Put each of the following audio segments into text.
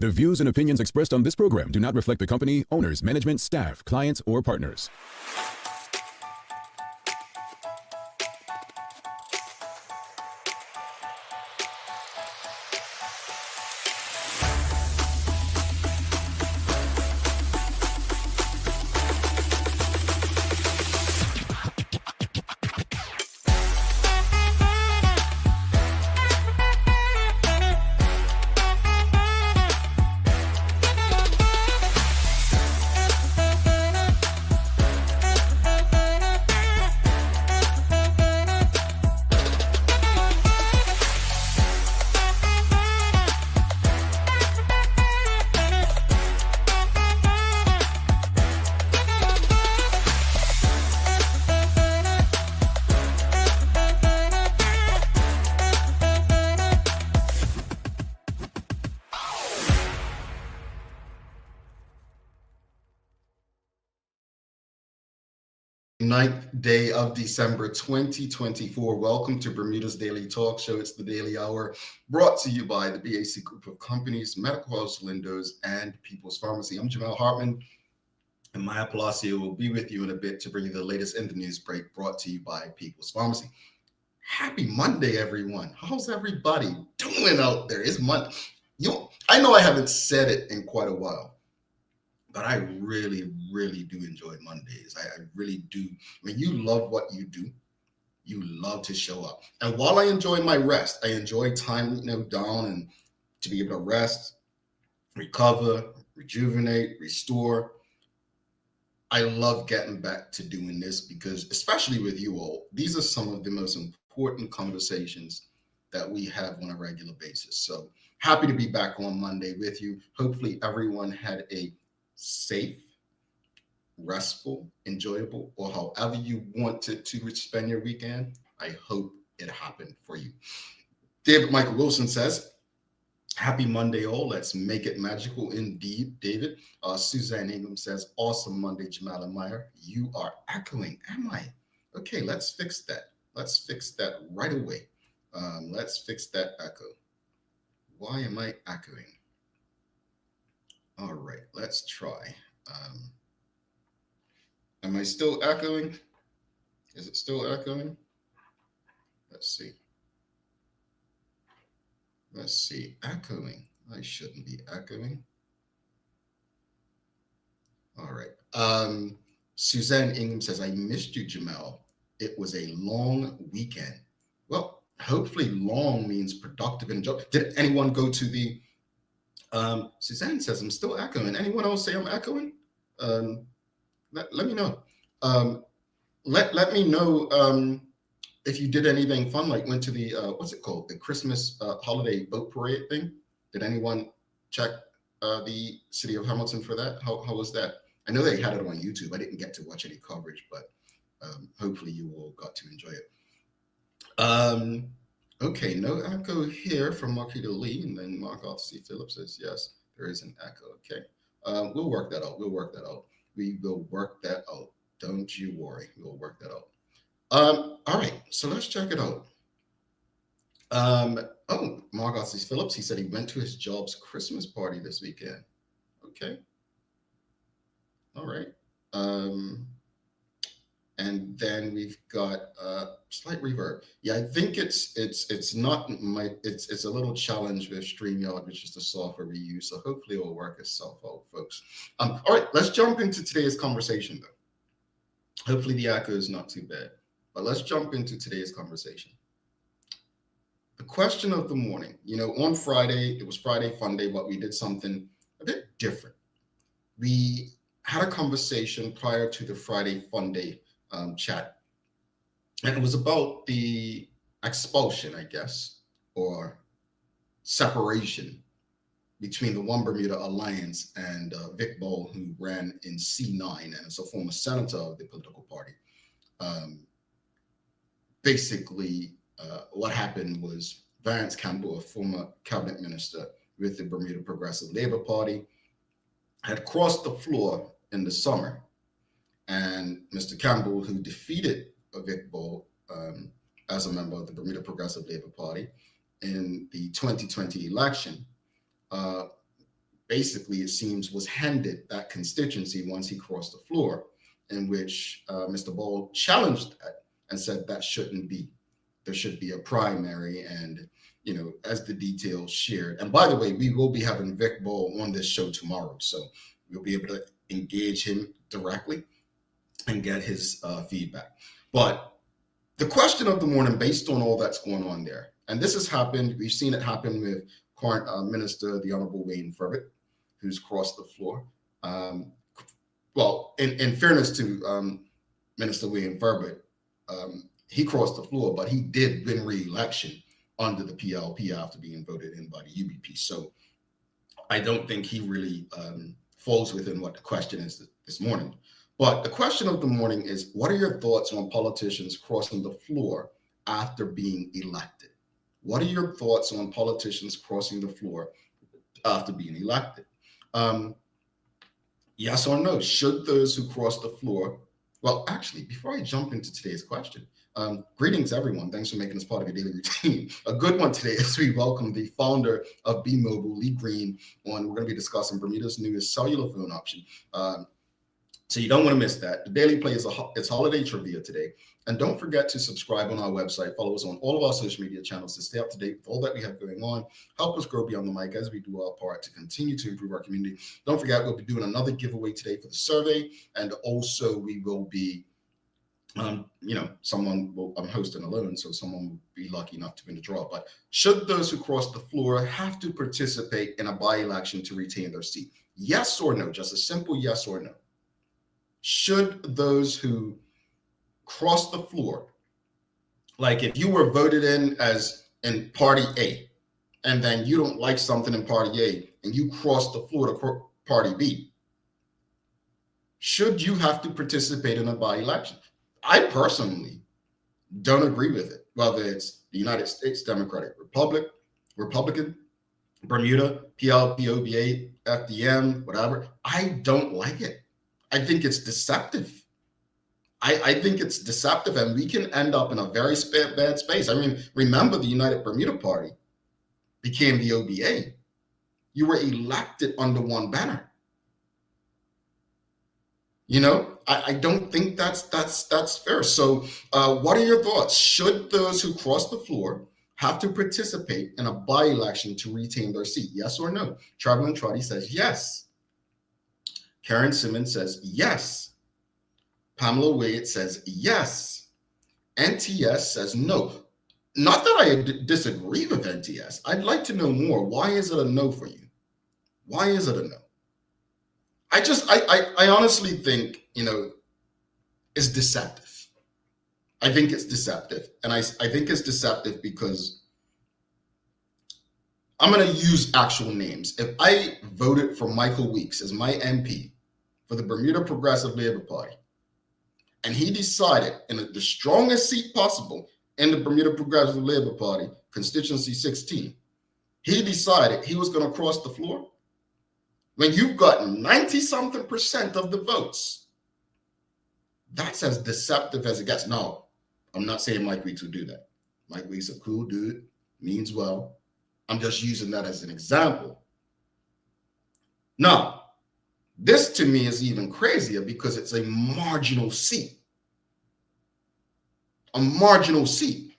The views and opinions expressed on this program do not reflect the company, owners, management, staff, clients, or partners. Ninth day of December 2024. Welcome to Bermuda's Daily Talk Show. It's the Daily Hour brought to you by the BAC Group of Companies, Medical House Lindos, and People's Pharmacy. I'm Jamal Hartman, and Maya Palacio will be with you in a bit to bring you the latest in the news break brought to you by People's Pharmacy. Happy Monday, everyone. How's everybody doing out there? It's Monday. I know I haven't said it in quite a while, but I really, really do enjoy Mondays. I really do. When you love what you do, you love to show up. And while I enjoy my rest, I enjoy time down and to be able to rest, recover, rejuvenate, restore. I love getting back to doing this because, especially with you all, these are some of the most important conversations that we have on a regular basis. So happy to be back on Monday with you. Hopefully everyone had a safe, restful, enjoyable, or however you wanted to spend your weekend. I hope it happened for you. David Michael Wilson says, happy Monday all. Let's make it magical indeed, David. Suzanne Ingham says, awesome Monday, Jamal and Meyer. You are echoing. Am I? Okay, let's fix that. Let's fix that right away. Let's fix that echo. Why am I echoing? All right, let's try. Am I still echoing? Is it still echoing? Let's see. Let's see. Echoing. I shouldn't be echoing. All right. Suzanne Ingham says, I missed you, Jamal. It was a long weekend. Well, hopefully long means productive and enjoyable. Did anyone go to the Suzanne says I'm still echoing. Anyone else say I'm echoing? Let me know. Let me know if you did anything fun, like went to the what's it called, the Christmas holiday boat parade thing. Did anyone check the city of Hamilton for that? How was that? I know they had it on YouTube. I didn't get to watch any coverage, but hopefully you all got to enjoy it. Okay, no echo here from Marquita Lee, and then Mark Arthur C. Phillips says, yes, there is an echo. Okay, we'll work that out. We will work that out. Don't you worry. We'll work that out. All right, so let's check it out. Mark Arthur C. Phillips, he said he went to his job's Christmas party this weekend. Okay. All right. And then we've got slight reverb. Yeah, I think it's a little challenge with StreamYard, which is the software we use. So hopefully it will work itself out, folks. All right, let's jump into today's conversation though. Hopefully the echo is not too bad, but let's jump into today's conversation. The question of the morning, on Friday, it was Friday Fun Day, but we did something a bit different. We had a conversation prior to the Friday Fun Day chat, and it was about the expulsion, I guess, or separation between the One Bermuda Alliance and Vic Ball, who ran in C9 and is a former senator of the political party. Basically, what happened was Vance Campbell, a former cabinet minister with the Bermuda Progressive Labor Party, had crossed the floor in the summer. And Mr. Campbell, who defeated Vic Ball as a member of the Bermuda Progressive Labor Party in the 2020 election, basically, it seems, was handed that constituency once he crossed the floor, in which Mr. Ball challenged that and said that shouldn't be. There should be a primary, and as the details shared. And by the way, we will be having Vic Ball on this show tomorrow, so we'll be able to engage him directly and get his feedback. But the question of the morning, based on all that's going on there, and this has happened, we've seen it happen with current Minister, the Honorable Wayne Furbett, who's crossed the floor. Well, in fairness to Minister Wayne Furbett, he crossed the floor, but he did win re-election under the PLP after being voted in by the UBP. So I don't think he really falls within what the question is this morning. But the question of the morning is, what are your thoughts on politicians crossing the floor after being elected? What are your thoughts on politicians crossing the floor after being elected? Yes or no? Should those who cross the floor, well, actually, before I jump into today's question, greetings, everyone. Thanks for making this part of your daily routine. A good one today as we welcome the founder of B-Mobile, Lee Greene, on. We're going to be discussing Bermuda's newest cellular phone option. So you don't want to miss that. The Daily Play is it's holiday trivia today. And don't forget to subscribe on our website. Follow us on all of our social media channels to stay up to date with all that we have going on. Help us grow beyond the mic as we do our part to continue to improve our community. Don't forget, we'll be doing another giveaway today for the survey. And also we will be, I'm hosting alone, so someone will be lucky enough to win the draw. But should those who cross the floor have to participate in a by-election to retain their seat? Yes or no? Just a simple yes or no. Should those who cross the floor, like if you were voted in as in Party A, and then you don't like something in Party A, and you cross the floor to Party B, should you have to participate in a by-election? I personally don't agree with it, whether it's the United States Democratic Republican, Bermuda, PLP, OBA, FDM, whatever. I don't like it. I think it's deceptive. I think it's deceptive, and we can end up in a very bad space. I mean, remember the United Bermuda Party became the OBA. You were elected under one banner. I don't think that's fair. So what are your thoughts? Should those who cross the floor have to participate in a by-election to retain their seat? Yes or no? Traveling Trotty says yes. Karen Simmons says yes. Pamela Wade says yes. NTS says no. Not that I disagree with NTS. I'd like to know more. Why is it a no for you? Why is it a no? I honestly think, it's deceptive. I think it's deceptive. And I think it's deceptive because I'm going to use actual names. If I voted for Michael Weeks as my MP for the Bermuda Progressive Labor Party, and he decided in the strongest seat possible in the Bermuda Progressive Labor Party, constituency 16, he decided he was going to cross the floor. When you've got 90-something% of the votes, that's as deceptive as it gets. Now, I'm not saying Mike Weeks would do that. Mike Weeks is a cool dude, means well. I'm just using that as an example. Now, this to me is even crazier because it's a marginal seat. A marginal seat.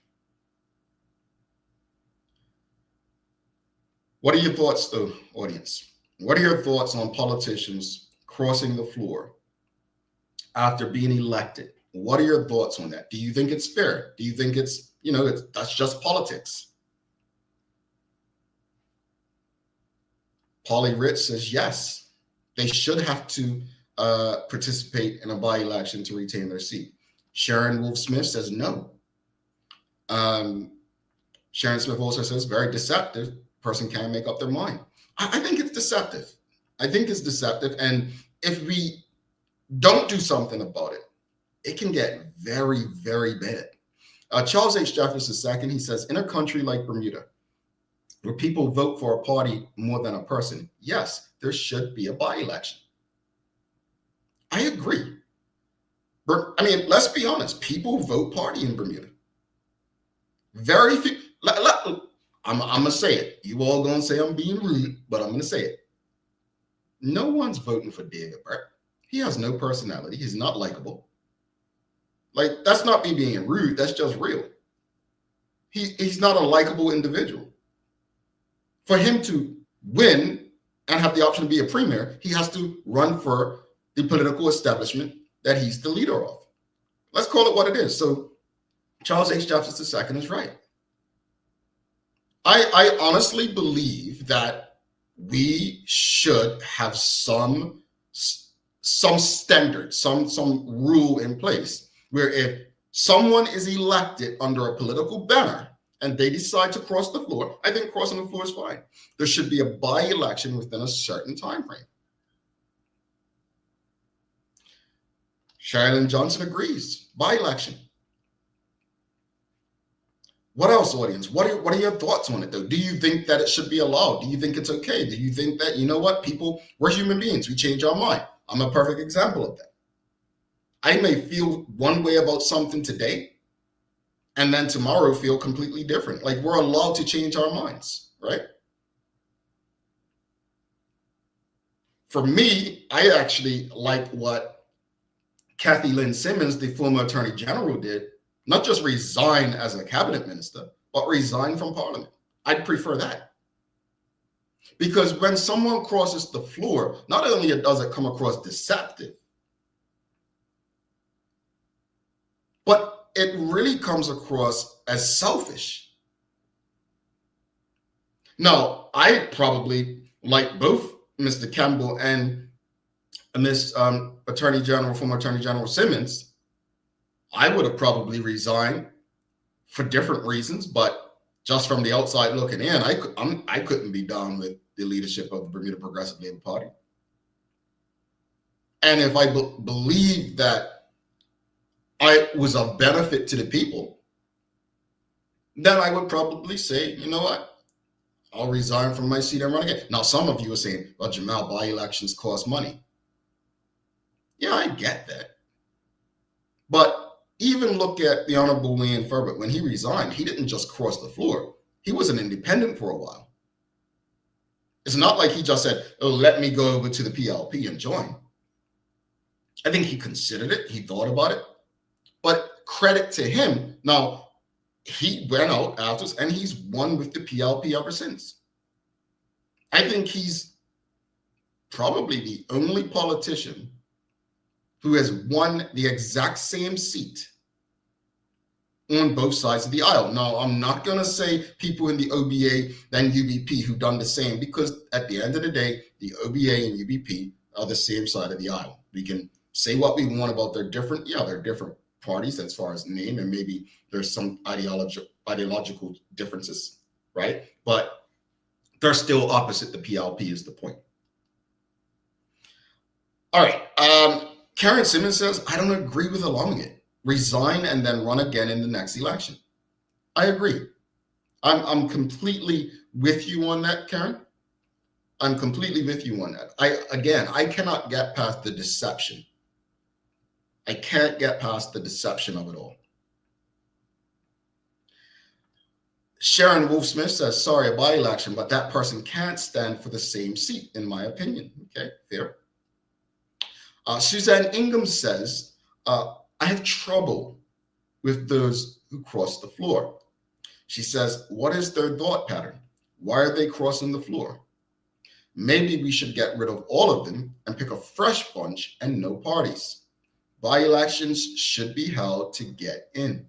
What are your thoughts, though, audience? What are your thoughts on politicians crossing the floor after being elected? What are your thoughts on that? Do you think it's fair? Do you think it's, that's just politics? Polly Rich says yes. They should have to participate in a by-election to retain their seat. Sharon Wolf-Smith says no. Sharon Smith also says very deceptive. Person can't make up their mind. I think it's deceptive. I think it's deceptive. And if we don't do something about it, it can get very, very bad. Charles H. Jeffers II, he says, in a country like Bermuda, where people vote for a party more than a person, yes, there should be a by-election. I agree. I mean, let's be honest. People vote party in Bermuda. Very few. I'm going to say it. You all going to say I'm being rude, but I'm going to say it. no one's voting for David Burke. He has no personality. He's not likable. Like, that's not me being rude. That's just real. He's not a likable individual. For him to win and have the option to be a premier, he has to run for the political establishment that he's the leader of. Let's call it what it is. So Charles H. Jefferson II is right. I honestly believe that we should have some standard, some rule in place where if someone is elected under a political banner and they decide to cross the floor, I think crossing the floor is fine. There should be a by-election within a certain time frame. Sherilyn Johnson agrees. By-election. What else, audience? What are your thoughts on it, though? Do you think that it should be allowed? Do you think it's okay? Do you think that, you know what, people, we're human beings. We change our mind. I'm a perfect example of that. I may feel one way about something today, and then tomorrow feel completely different. Like, we're allowed to change our minds, right? For me, I actually like what Kathy Lynn Simmons, the former Attorney General, did. Not just resign as a cabinet minister, but resign from Parliament. I'd prefer that. Because when someone crosses the floor, not only does it come across deceptive, but it really comes across as selfish. Now, I probably, like both Mr. Campbell and Miss former Attorney General Simmons, I would have probably resigned for different reasons, but just from the outside looking in, I couldn't be down with the leadership of the Bermuda Progressive Labour Party. And if I believe that I was of benefit to the people, then I would probably say, you know what, I'll resign from my seat and run again. Now, some of you are saying, well, Jamal, by-elections cost money. Yeah, I get that. But even look at the Honorable William Ferbert. When he resigned, he didn't just cross the floor. He was an independent for a while. It's not like he just said, oh, let me go over to the PLP and join. I think he considered it. He thought about it. But credit to him. Now, he went out afterwards and he's won with the PLP ever since. I think he's probably the only politician who has won the exact same seat on both sides of the aisle. Now, I'm not going to say people in the OBA and UBP who done the same, because at the end of the day, the OBA and UBP are the same side of the aisle. We can say what we want about they're different parties as far as name, and maybe there's some ideological differences, right? But they're still opposite the PLP is the point. All right. Karen Simmons says, I don't agree with allowing it. Resign and then run again in the next election. I agree. I'm completely with you on that, Karen. I'm completely with you on that. I cannot get past the deception. I can't get past the deception of it all. Sharon Wolf-Smith says, sorry, a by-election, but that person can't stand for the same seat, in my opinion. Okay, fair. Suzanne Ingham says, I have trouble with those who cross the floor. She says, what is their thought pattern? Why are they crossing the floor? Maybe we should get rid of all of them and pick a fresh bunch and no parties. By-elections should be held to get in.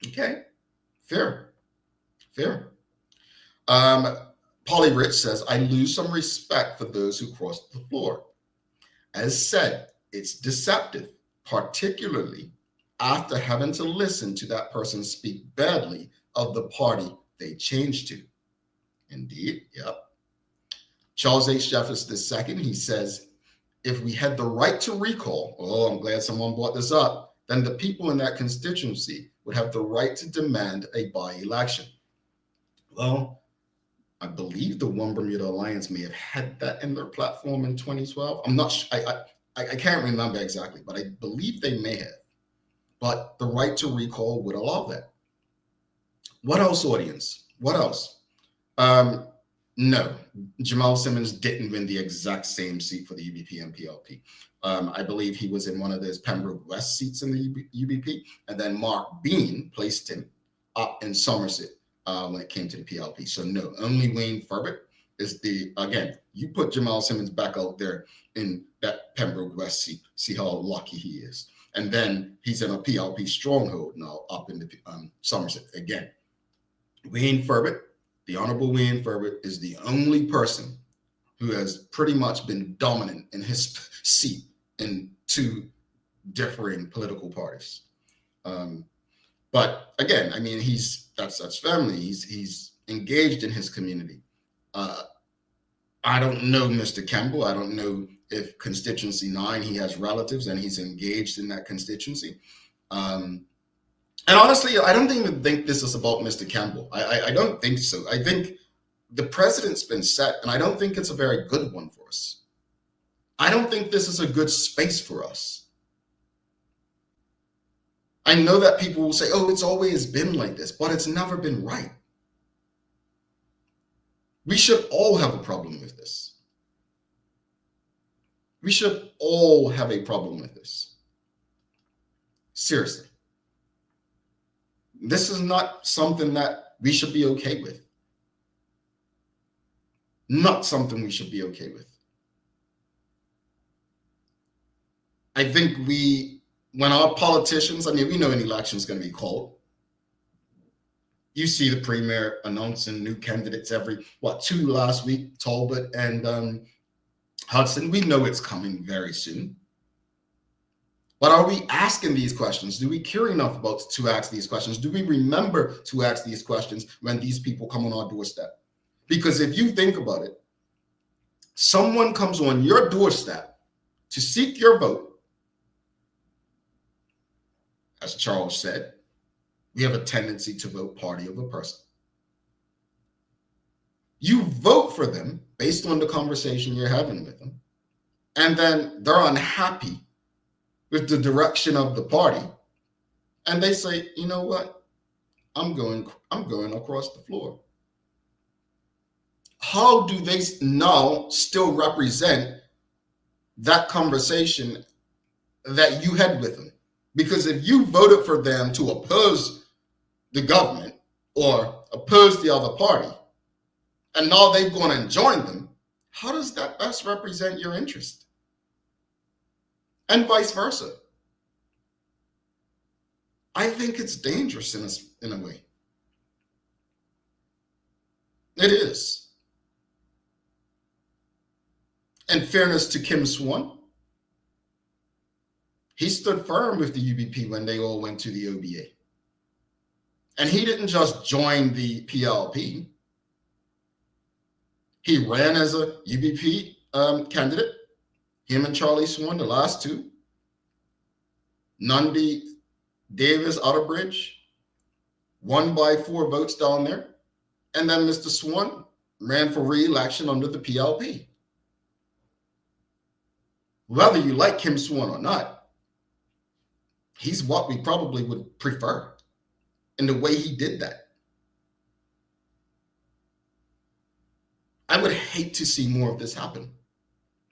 Okay, fair. Polly Rich says, I lose some respect for those who cross the floor. As said, it's deceptive, particularly after having to listen to that person speak badly of the party they changed to. Indeed, yep. Charles H. Jefferson II, he says, if we had the right to recall, I'm glad someone brought this up, then the people in that constituency would have the right to demand a by-election. Well, I believe the One Bermuda Alliance may have had that in their platform in 2012. I'm not sure. I can't remember exactly, but I believe they may have. But the right to recall would allow that. What else, audience? What else? No, Jamal Simmons didn't win the exact same seat for the UBP and PLP. I believe he was in one of those Pembroke West seats in the UBP, and then Mark Bean placed him up in Somerset when it came to the PLP. So no, only Wayne Furbert is again, you put Jamal Simmons back out there in that Pembroke West seat, see how lucky he is. And then he's in a PLP stronghold now up in the Somerset again. Wayne Furbert, the Honorable Wayne Furbert, is the only person who has pretty much been dominant in his seat in two differing political parties. But again, I mean, that's family. He's engaged in his community. I don't know Mr. Campbell. I don't know if constituency 9, he has relatives and he's engaged in that constituency. And honestly, I don't even think this is about Mr. Campbell. I don't think so. I think the precedent's been set, and I don't think it's a very good one for us. I don't think this is a good space for us. I know that people will say, oh, it's always been like this, but it's never been right. We should all have a problem with this. We should all have a problem with this. Seriously. This is not something that we should be okay with. Not something we should be okay with. I think when our politicians, I mean, we know an election is going to be called. You see the premier announcing new candidates every, 2 last week, Talbot and Hudson. We know it's coming very soon. But are we asking these questions? Do we care enough to ask these questions? Do we remember to ask these questions when these people come on our doorstep? Because if you think about it, someone comes on your doorstep to seek your vote. As Charles said, we have a tendency to vote party over person. You vote for them based on the conversation you're having with them, and then they're unhappy with the direction of the party, and they say, you know what, I'm going across the floor. How do they now still represent that conversation that you had with them? Because if you voted for them to oppose the government or oppose the other party, and now they've gone and joined them, how does that best represent your interest? And vice versa. I think it's dangerous in a way. It is. In fairness to Kim Swan, he stood firm with the UBP when they all went to the OBA. And he didn't just join the PLP. He ran as a UBP candidate. Him and Charlie Swan, the last two. Nundy Davis Outerbridge won by 4 votes down there. And then Mr. Swan ran for re-election under the PLP. Whether you like Kim Swan or not, he's what we probably would prefer in the way he did that. I would hate to see more of this happen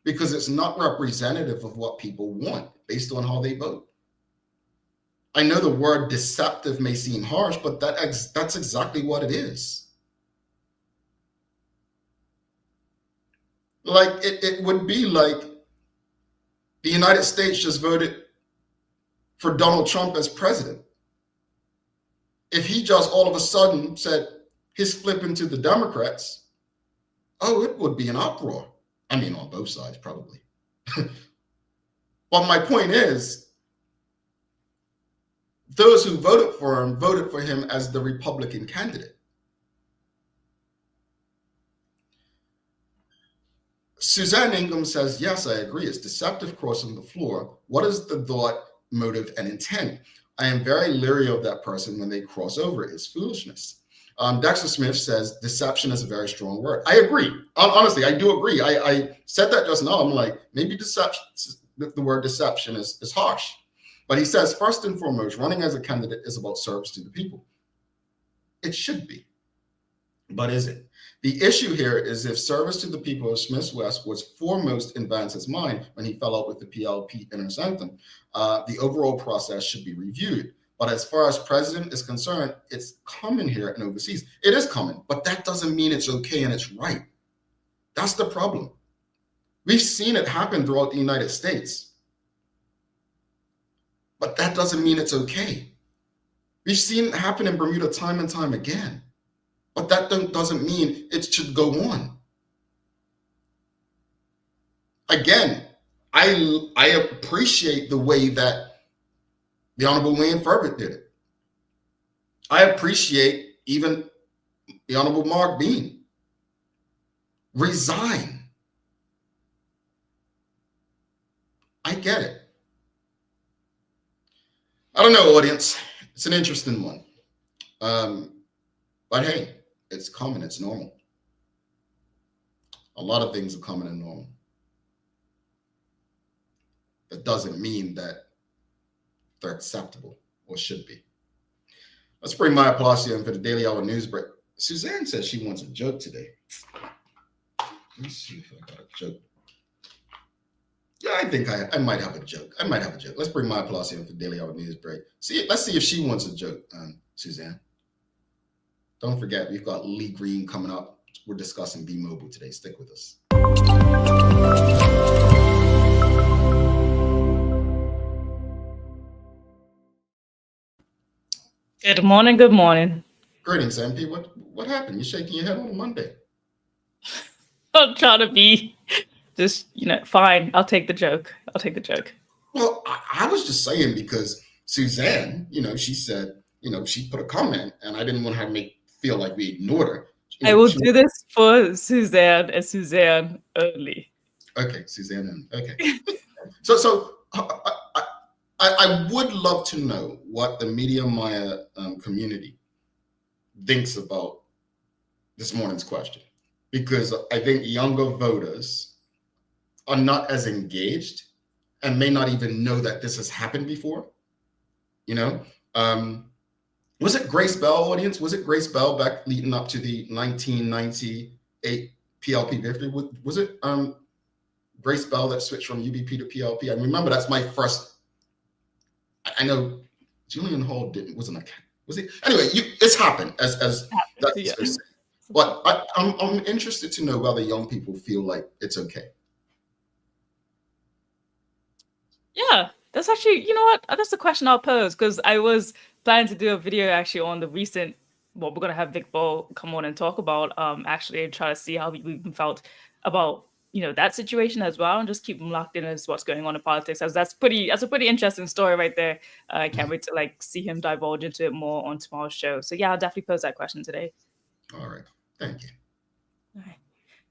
because it's not representative of what people want based on how they vote. I know the word deceptive may seem harsh, but that's exactly what it is. Like it would be like the United States just voted for Donald Trump as president. If he just all of a sudden said he's flipping to the Democrats, oh, it would be an uproar. I mean, on both sides, probably. But my point is, those who voted for him as the Republican candidate. Suzanne Ingham says, yes, I agree. It's deceptive crossing the floor. What is the thought, motive, and intent? I am very leery of that person when they cross over. It's foolishness. Dexter Smith says, deception is a very strong word. I agree. Honestly, I do agree. I said that just now. I'm like, maybe deception, the word deception is harsh. But he says, first and foremost, running as a candidate is about service to the people. It should be. But is it? The issue here is if service to the people of Smith's West was foremost in Vance's mind when he fell out with the PLP inner sanctum, the overall process should be reviewed. But as far as president is concerned, it's common here and overseas. It is common, but that doesn't mean it's okay and it's right. That's the problem. We've seen it happen throughout the United States, but that doesn't mean it's okay. We've seen it happen in Bermuda time and time again, but that doesn't mean it should go on. Again, I appreciate the way that the Honorable Wayne Furbert did it. I appreciate even the Honorable Mark Bean. Resign. I get it. I don't know, audience. It's an interesting one. But hey, it's common. It's normal. A lot of things are common and normal. That doesn't mean that they're acceptable or should be. Let's bring Maya Palacio in for the Daily Hour news break. Suzanne says she wants a joke today. Let me see if I got a joke. Yeah, I think I might have a joke. Let's bring Maya Palacio in for the Daily Hour news break. Let's see if she wants a joke, Suzanne. Don't forget, we've got Lee Greene coming up. We're discussing B-Mobile today. Stick with us. Good morning. Good morning. Greetings, MP. What happened? You're shaking your head on a Monday. I'm trying to be just, fine. I'll take the joke. Well, I was just saying because Suzanne, she said, she put a comment and I didn't want her to feel like we ignored her. I will do this for Suzanne and Suzanne only. Okay, Suzanne. Okay. So I would love to know what the Media Maya community thinks about this morning's question, because I think younger voters are not as engaged and may not even know that this has happened before. Was it Grace Bell, audience? Was it Grace Bell back leading up to the 1998 PLP victory? Was it Grace Bell that switched from UBP to PLP? I remember that's my first. I know Julian Hall wasn't a. Was it? Anyway, it's happened as that. Yeah. But I'm interested to know whether young people feel like it's okay. Yeah, that's actually, you know what? That's the question I'll pose, because I was planning to do a video actually on the recent. Well, we're gonna have Vic Ball come on and talk about actually and try to see how we felt about that situation as well, and just keep them locked in as what's going on in politics, as that's a pretty interesting story right there. I can't wait to see him divulge into it more on tomorrow's show. So yeah, I'll definitely pose that question today. All right, thank you. All right.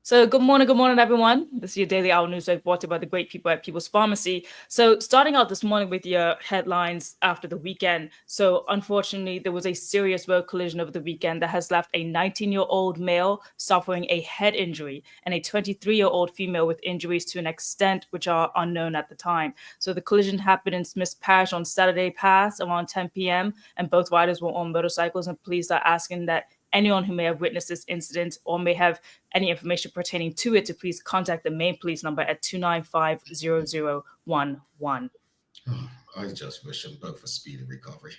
So good morning, everyone. This is your Daily Hour News brought to you by the great people at People's Pharmacy. So starting out this morning with your headlines after the weekend. So unfortunately, there was a serious road collision over the weekend that has left a 19-year-old male suffering a head injury and a 23-year-old female with injuries to an extent which are unknown at the time. So the collision happened in Smith's Parish on Saturday past around 10 p.m. and both riders were on motorcycles, and police are asking that anyone who may have witnessed this incident or may have any information pertaining to it to please contact the main police number at 295-0011. I just wish them both a speedy recovery.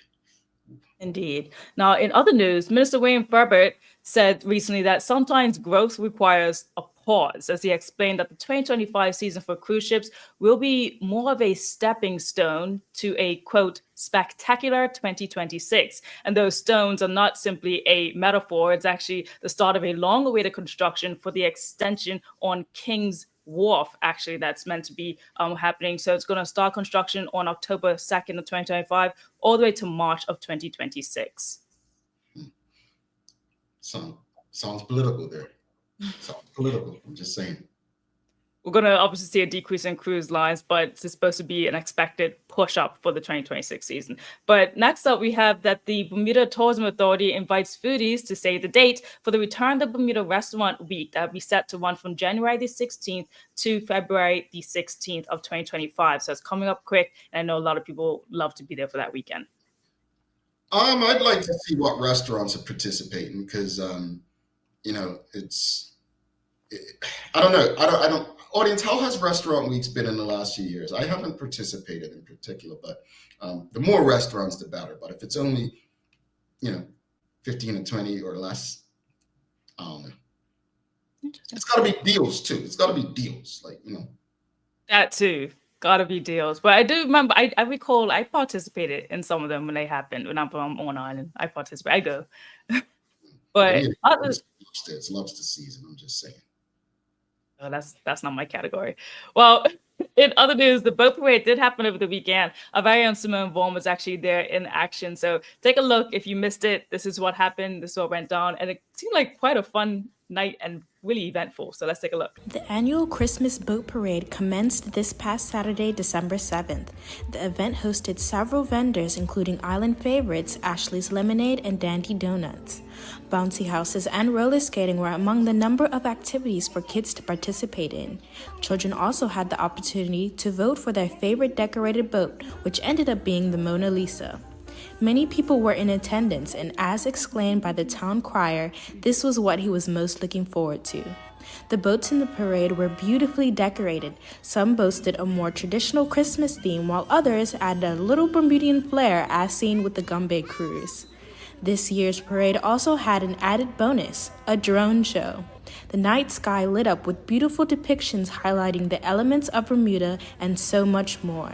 Indeed. Now, in other news, Minister Wayne Furbert said recently that sometimes growth requires a pause, as he explained that the 2025 season for cruise ships will be more of a stepping stone to a, quote, spectacular 2026. And those stones are not simply a metaphor. It's actually the start of a long-awaited construction for the extension on King's Wharf, actually, that's meant to be happening. So it's going to start construction on October 2nd of 2025 all the way to March of 2026. Sounds political there. Sounds political. I'm just saying. We're going to obviously see a decrease in cruise lines, but it's supposed to be an expected push up for the 2026 season. But next up, we have that the Bermuda Tourism Authority invites foodies to save the date for the Return to Bermuda Restaurant Week that will be set to run from January the 16th to February the 16th of 2025. So it's coming up quick, and I know a lot of people love to be there for that weekend. I'd like to see what restaurants are participating, because it's I don't know. I don't. Audience, how has Restaurant Weeks been in the last few years? I haven't participated in particular, but the more restaurants, the better. But if it's only, 15 or 20 or less, I don't know. It's got to be deals too. It's got to be deals, That too. Gotta be deals. But I do remember, I recall I participated in some of them when they happened. When I'm on island, I participate. I go. But other, lobster. It's lobster season. I'm just saying. oh, that's not my category. Well, in other news, the boat parade did happen over the weekend. Our very own Simone Vaughan was actually there in action. So take a look if you missed it. This is what happened. This is what went down, and it seemed like quite a fun night and really eventful. So let's take a look. The annual Christmas Boat Parade commenced this past Saturday, December 7th. The event hosted several vendors, including island favorites Ashley's Lemonade and Dandy Donuts. Bouncy houses and roller skating were among the number of activities for kids to participate in. Children also had the opportunity to vote for their favorite decorated boat, which ended up being the Mona Lisa. Many people were in attendance, and as explained by the town crier, this was what he was most looking forward to. The boats in the parade were beautifully decorated. Some boasted a more traditional Christmas theme, while others added a little Bermudian flair as seen with the Gumbe cruise. This year's parade also had an added bonus, a drone show. The night sky lit up with beautiful depictions highlighting the elements of Bermuda and so much more.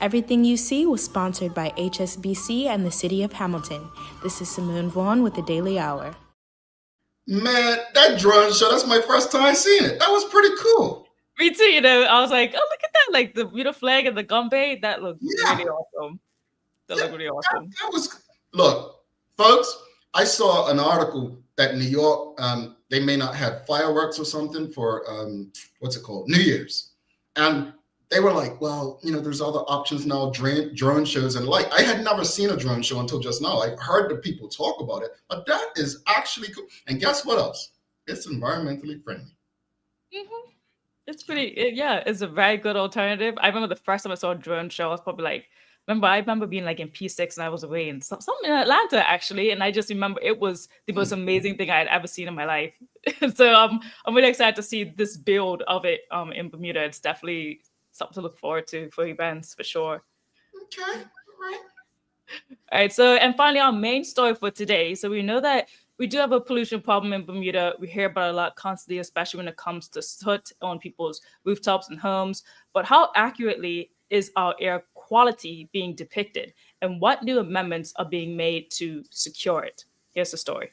Everything you see was sponsored by HSBC and the City of Hamilton. This is Simone Vaughan with the Daily Hour. Man, that drone show, that's my first time seeing it. That was pretty cool. Me too, I was like, oh, look at that, like the Bermuda flag and the Gumbe. That looked really awesome. That looked really awesome. That was, look, folks, I saw an article that New York, they may not have fireworks or something for, New Year's. And they were like, well, there's other options now, drone shows and light. I had never seen a drone show until just now. I heard the people talk about it, but that is actually cool. And guess what else? It's environmentally friendly. Mm-hmm. It's it's a very good alternative. I remember the first time I saw a drone show, I was probably like, I remember being like in P6 and I was away in something in Atlanta actually. And I just remember it was the most amazing thing I had ever seen in my life. So I'm really excited to see this build of it in Bermuda. It's definitely something to look forward to for events for sure. Okay, all right. All right, so and finally our main story for today. So we know that we do have a pollution problem in Bermuda. We hear about it a lot constantly, especially when it comes to soot on people's rooftops and homes. But how accurately is our air quality being depicted? And what new amendments are being made to secure it? Here's the story.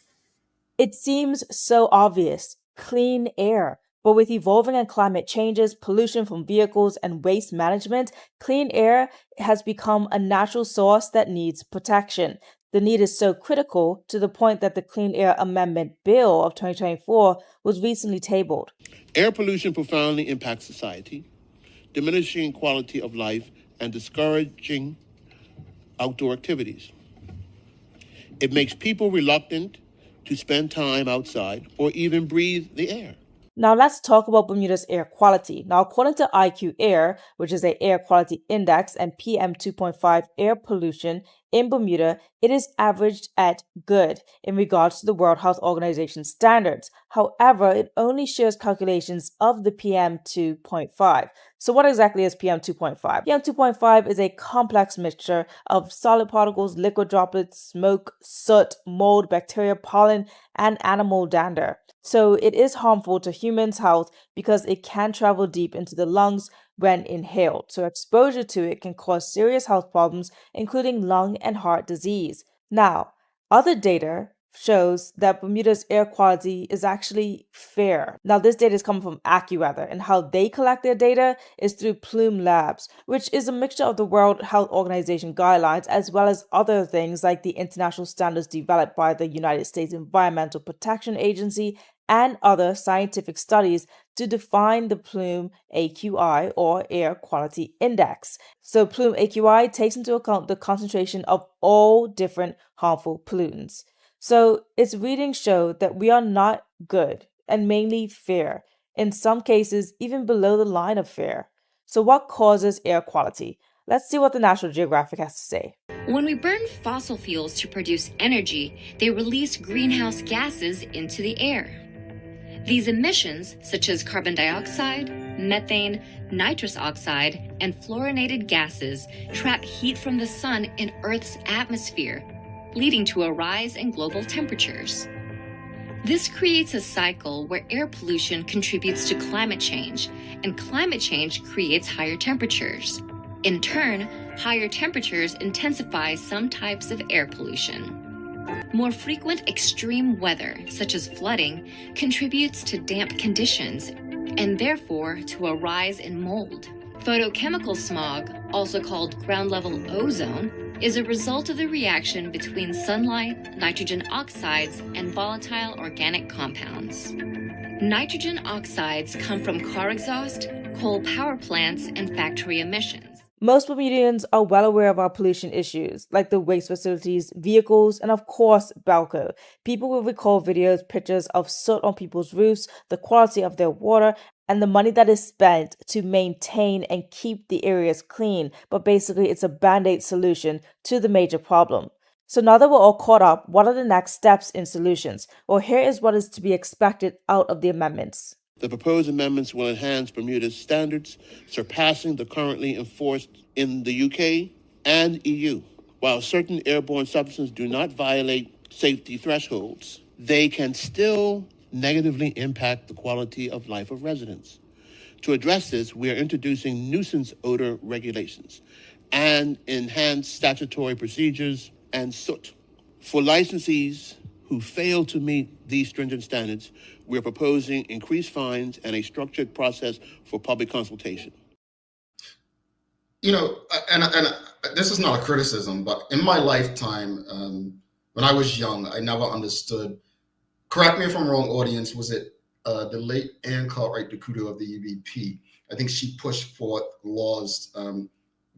It seems so obvious. Clean air. But with evolving and climate changes, pollution from vehicles, and waste management, clean air has become a natural source that needs protection. The need is so critical to the point that the Clean Air Amendment Bill of 2024 was recently tabled. Air pollution profoundly impacts society, diminishing quality of life and discouraging outdoor activities. It makes people reluctant to spend time outside or even breathe the air. Now let's talk about Bermuda's air quality. Now, according to IQ Air, which is an air quality index, and PM 2.5 air pollution in Bermuda, it is averaged at good in regards to the World Health Organization standards. However, it only shares calculations of the PM 2.5. So what exactly is PM 2.5? PM 2.5 is a complex mixture of solid particles, liquid droplets, smoke, soot, mold, bacteria, pollen, and animal dander. So it is harmful to humans' health because it can travel deep into the lungs when inhaled. So exposure to it can cause serious health problems, including lung and heart disease. Now, other data shows that Bermuda's air quality is actually fair. Now, this data is coming from AccuWeather, and how they collect their data is through Plume Labs, which is a mixture of the World Health Organization guidelines as well as other things like the international standards developed by the United States Environmental Protection Agency and other scientific studies to define the Plume AQI, or Air Quality Index. So Plume AQI takes into account the concentration of all different harmful pollutants. So its readings show that we are not good and mainly fair, in some cases even below the line of fair. So what causes air quality? Let's see what the National Geographic has to say. When we burn fossil fuels to produce energy, they release greenhouse gases into the air. These emissions, such as carbon dioxide, methane, nitrous oxide, and fluorinated gases, trap heat from the sun in Earth's atmosphere, leading to a rise in global temperatures. This creates a cycle where air pollution contributes to climate change, and climate change creates higher temperatures. In turn, higher temperatures intensify some types of air pollution. More frequent extreme weather, such as flooding, contributes to damp conditions and therefore to a rise in mold. Photochemical smog, also called ground-level ozone, is a result of the reaction between sunlight, nitrogen oxides, and volatile organic compounds. Nitrogen oxides come from car exhaust, coal power plants, and factory emissions. Most Bermudians are well aware of our pollution issues, like the waste facilities, vehicles, and of course, Balco. People will recall videos, pictures of soot on people's roofs, the quality of their water, and the money that is spent to maintain and keep the areas clean. But basically, it's a band-aid solution to the major problem. So now that we're all caught up, what are the next steps in solutions? Well, here is what is to be expected out of the amendments. The proposed amendments will enhance Bermuda's standards, surpassing the currently enforced in the UK and EU. While certain airborne substances do not violate safety thresholds, they can still negatively impact the quality of life of residents. To address this, we are introducing nuisance odor regulations and enhanced statutory procedures and soot. For licensees who fail to meet these stringent standards, we are proposing increased fines and a structured process for public consultation. You know, and this is not a criticism, but in my lifetime, when I was young, I never understood. Correct me if I'm wrong, audience. Was it the late Anne Cartwright Decudo of the UBP? I think she pushed forth laws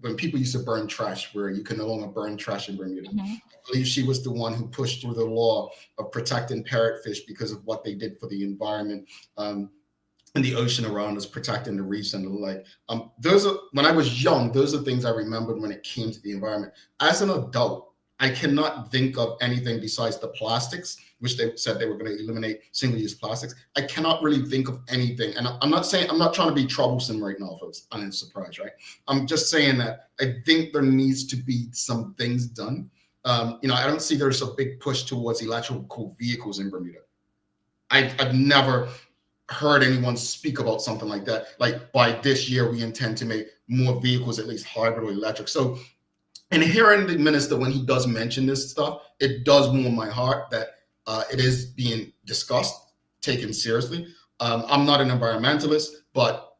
when people used to burn trash, where you can no longer burn trash in Bermuda. Mhm. I believe she was the one who pushed through the law of protecting parrotfish because of what they did for the environment and the ocean around us, protecting the reefs and the like. Those are, when I was young, those are things I remembered when it came to the environment. As an adult, I cannot think of anything besides the plastics, which they said they were going to eliminate single-use plastics. I cannot really think of anything. And I'm not trying to be troublesome right now, folks. I'm surprised, right? I'm just saying that I think there needs to be some things done. I don't see there's a big push towards electrical vehicles in Bermuda. I've never heard anyone speak about something like that. Like, by this year, we intend to make more vehicles, at least hybrid or electric. So, and hearing the minister, when he does mention this stuff, it does warm my heart that it is being discussed, taken seriously. I'm not an environmentalist, but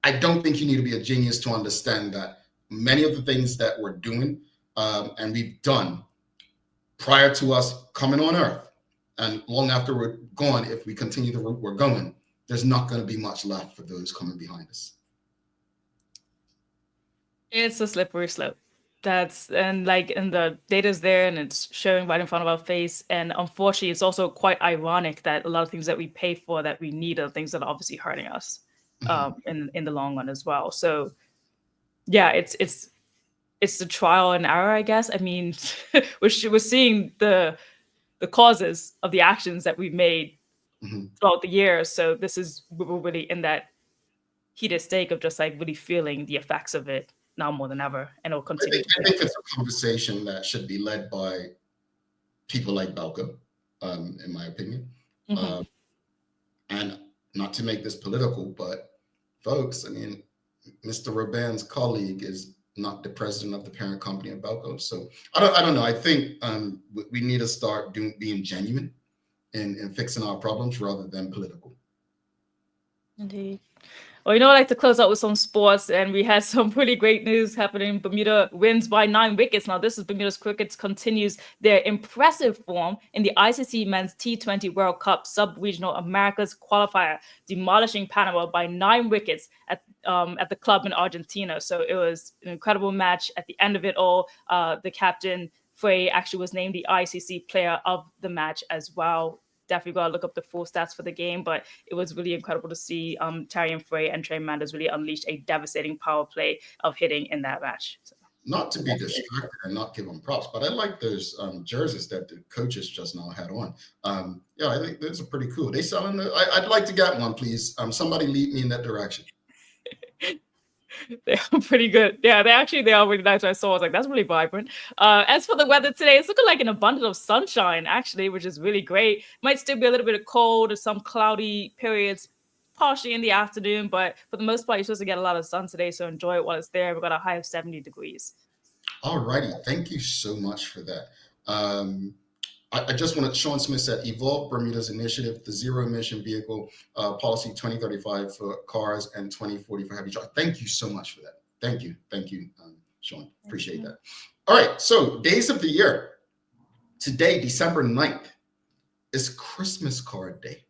I don't think you need to be a genius to understand that many of the things that we're doing and we've done prior to us coming on Earth and long after we're gone, if we continue the route we're going, there's not going to be much left for those coming behind us. It's a slippery slope. And the data's there and it's showing right in front of our face. And unfortunately, it's also quite ironic that a lot of things that we pay for, that we need, are things that are obviously hurting us in the long run as well. So yeah, it's the trial and error, I guess. I mean, we're seeing the causes of the actions that we've made throughout the years. So we're really in that heated state of just like really feeling the effects of it now more than ever, and it'll continue. I think it's a conversation that should be led by people like Balco, in my opinion. And not to make this political, but folks, I mean, Mr. Raban's colleague is not the president of the parent company of Balco. So I don't know. I think we need to start being genuine in fixing our problems rather than political. Indeed. Well, I like to close out with some sports, and we had some pretty great news happening. Bermuda wins by 9 wickets. Now, this is Bermuda's cricket continues their impressive form in the ICC Men's T20 World Cup Sub-Regional Americas qualifier, demolishing Panama by 9 wickets at the club in Argentina. So it was an incredible match. At the end of it all, the captain, Frey, actually was named the ICC Player of the Match as well. definitely got to look up the full stats for the game, but it was really incredible to see Tyrion Frey and Trey Manders really unleash a devastating power play of hitting in that match. So. Not to be distracted and not give them props, but I like those jerseys that the coaches just now had on. Yeah, I think those are pretty cool. They selling I'd like to get one, please. Somebody lead me in that direction. They are pretty good. Yeah, they are really nice. I saw, I was like, that's really vibrant. As for the weather today, it's looking like an abundance of sunshine, actually, which is really great. Might still be a little bit of cold or some cloudy periods, partially in the afternoon, but for the most part, you're supposed to get a lot of sun today, so enjoy it while it's there. We've got a high of 70 degrees. All righty. Thank you so much for that. I just wanted, Sean Smith said, evolve Bermuda's initiative, the zero emission vehicle policy 2035 for cars and 2040 for heavy trucks. Thank you so much for that. Thank you, Sean. Appreciate that. All right, so days of the year. Today, December 9th, is Christmas card day.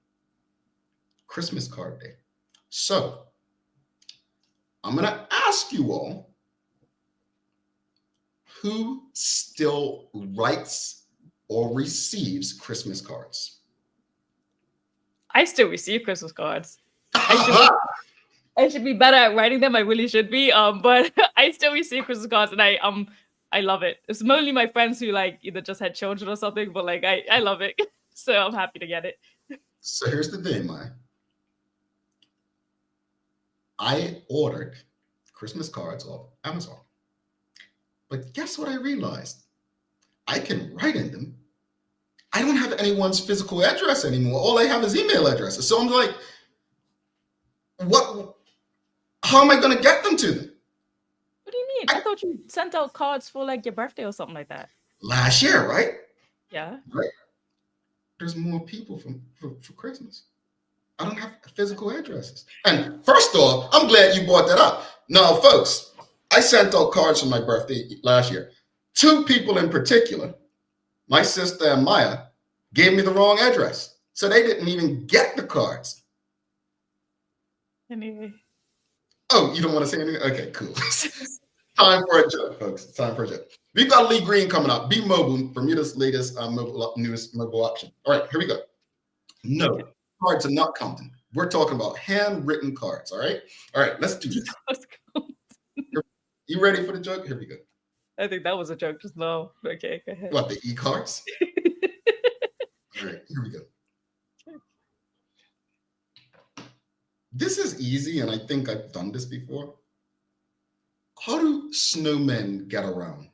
Christmas card day. So I'm going to ask you all, who still writes or receives Christmas cards? I still receive Christmas cards. I should be better at writing them. I really should be. But I still receive Christmas cards, and I love it. It's mostly my friends who like either just had children or something, but like I love it. So I'm happy to get it. So here's the thing, Maya. I ordered Christmas cards off Amazon. But guess what I realized? I can write in them. I don't have anyone's physical address anymore. All I have is email addresses. So I'm like, how am I going to get them to them? What do you mean? I thought you sent out cards for like your birthday or something like that. Last year, right? Yeah. Right. There's more people for Christmas. I don't have physical addresses. And first off, I'm glad you brought that up. Now, folks, I sent out cards for my birthday last year. 2 people in particular, my sister and Maya, gave me the wrong address. So they didn't even get the cards. Anyway. Oh, you don't want to say anything? Okay, cool. Time for a joke, folks. Time for a joke. We've got Lee Greene coming up. Be Mobile, Bermuda's latest newest mobile option. All right, here we go. No, cards are not counting. We're talking about handwritten cards, all right? All right, let's do this. You ready for the joke? Here we go. I think that was a joke just now. Okay, go ahead. What, the e-cards? All right, here we go. This is easy, and I think I've done this before. How do snowmen get around?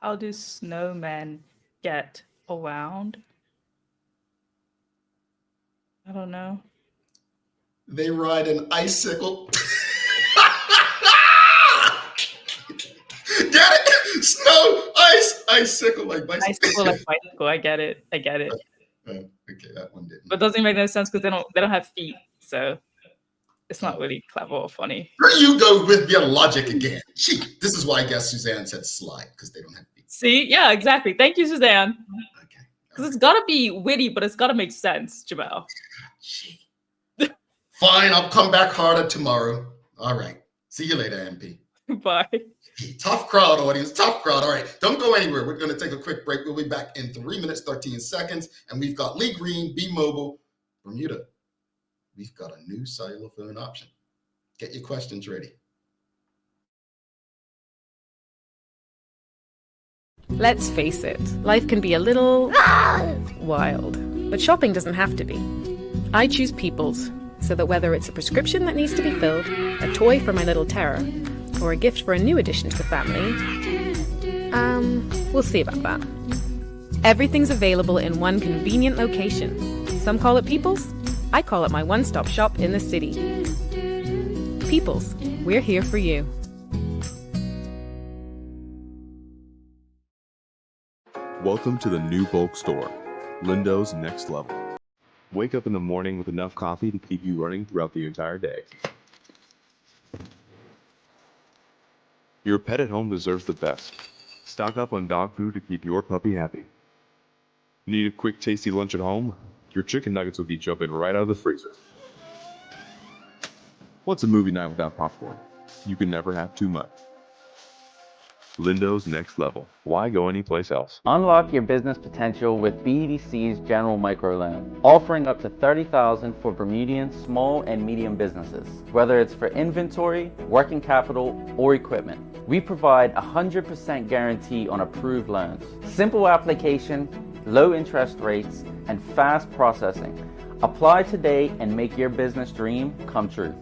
How do snowmen get around? I don't know. They ride an icicle. Get it? Snow, ice, icicle, like bicycle. Icicle like bicycle. I get it. Okay, that one didn't. But it doesn't make no sense because they don't have feet, so it's not really clever or funny. Here you go with your logic again. Gee, this is why I guess Suzanne said slide, because they don't have feet. See, yeah, exactly. Thank you, Suzanne. Okay. Because it's gotta be witty, but it's gotta make sense, Jamel. Gee. Fine, I'll come back harder tomorrow. All right. See you later, MP. Bye. Tough crowd, audience. Tough crowd. All right. Don't go anywhere. We're going to take a quick break. We'll be back in 3 minutes, 13 seconds. And we've got Lee Greene, Be Mobile, Bermuda. We've got a new cellular phone option. Get your questions ready. Let's face it, life can be a little wild, but shopping doesn't have to be. I choose People's, so that whether it's a prescription that needs to be filled, a toy for my little terror, or a gift for a new addition to the family, we'll see about that. Everything's available in one convenient location. Some call it People's, I call it my one-stop shop in the city. People's, we're here for you. Welcome to the new bulk store, Lindo's Next Level. Wake up in the morning with enough coffee to keep you running throughout the entire day. Your pet at home deserves the best. Stock up on dog food to keep your puppy happy. Need a quick tasty lunch at home? Your chicken nuggets will be jumping right out of the freezer. What's a movie night without popcorn? You can never have too much. Lindo's next level. Why go anyplace else? Unlock your business potential with BDC's General Microloan, offering up to $30,000 for Bermudian small and medium businesses. Whether it's for inventory, working capital, or equipment, we provide 100% guarantee on approved loans. Simple application, low interest rates, and fast processing. Apply today and make your business dream come true.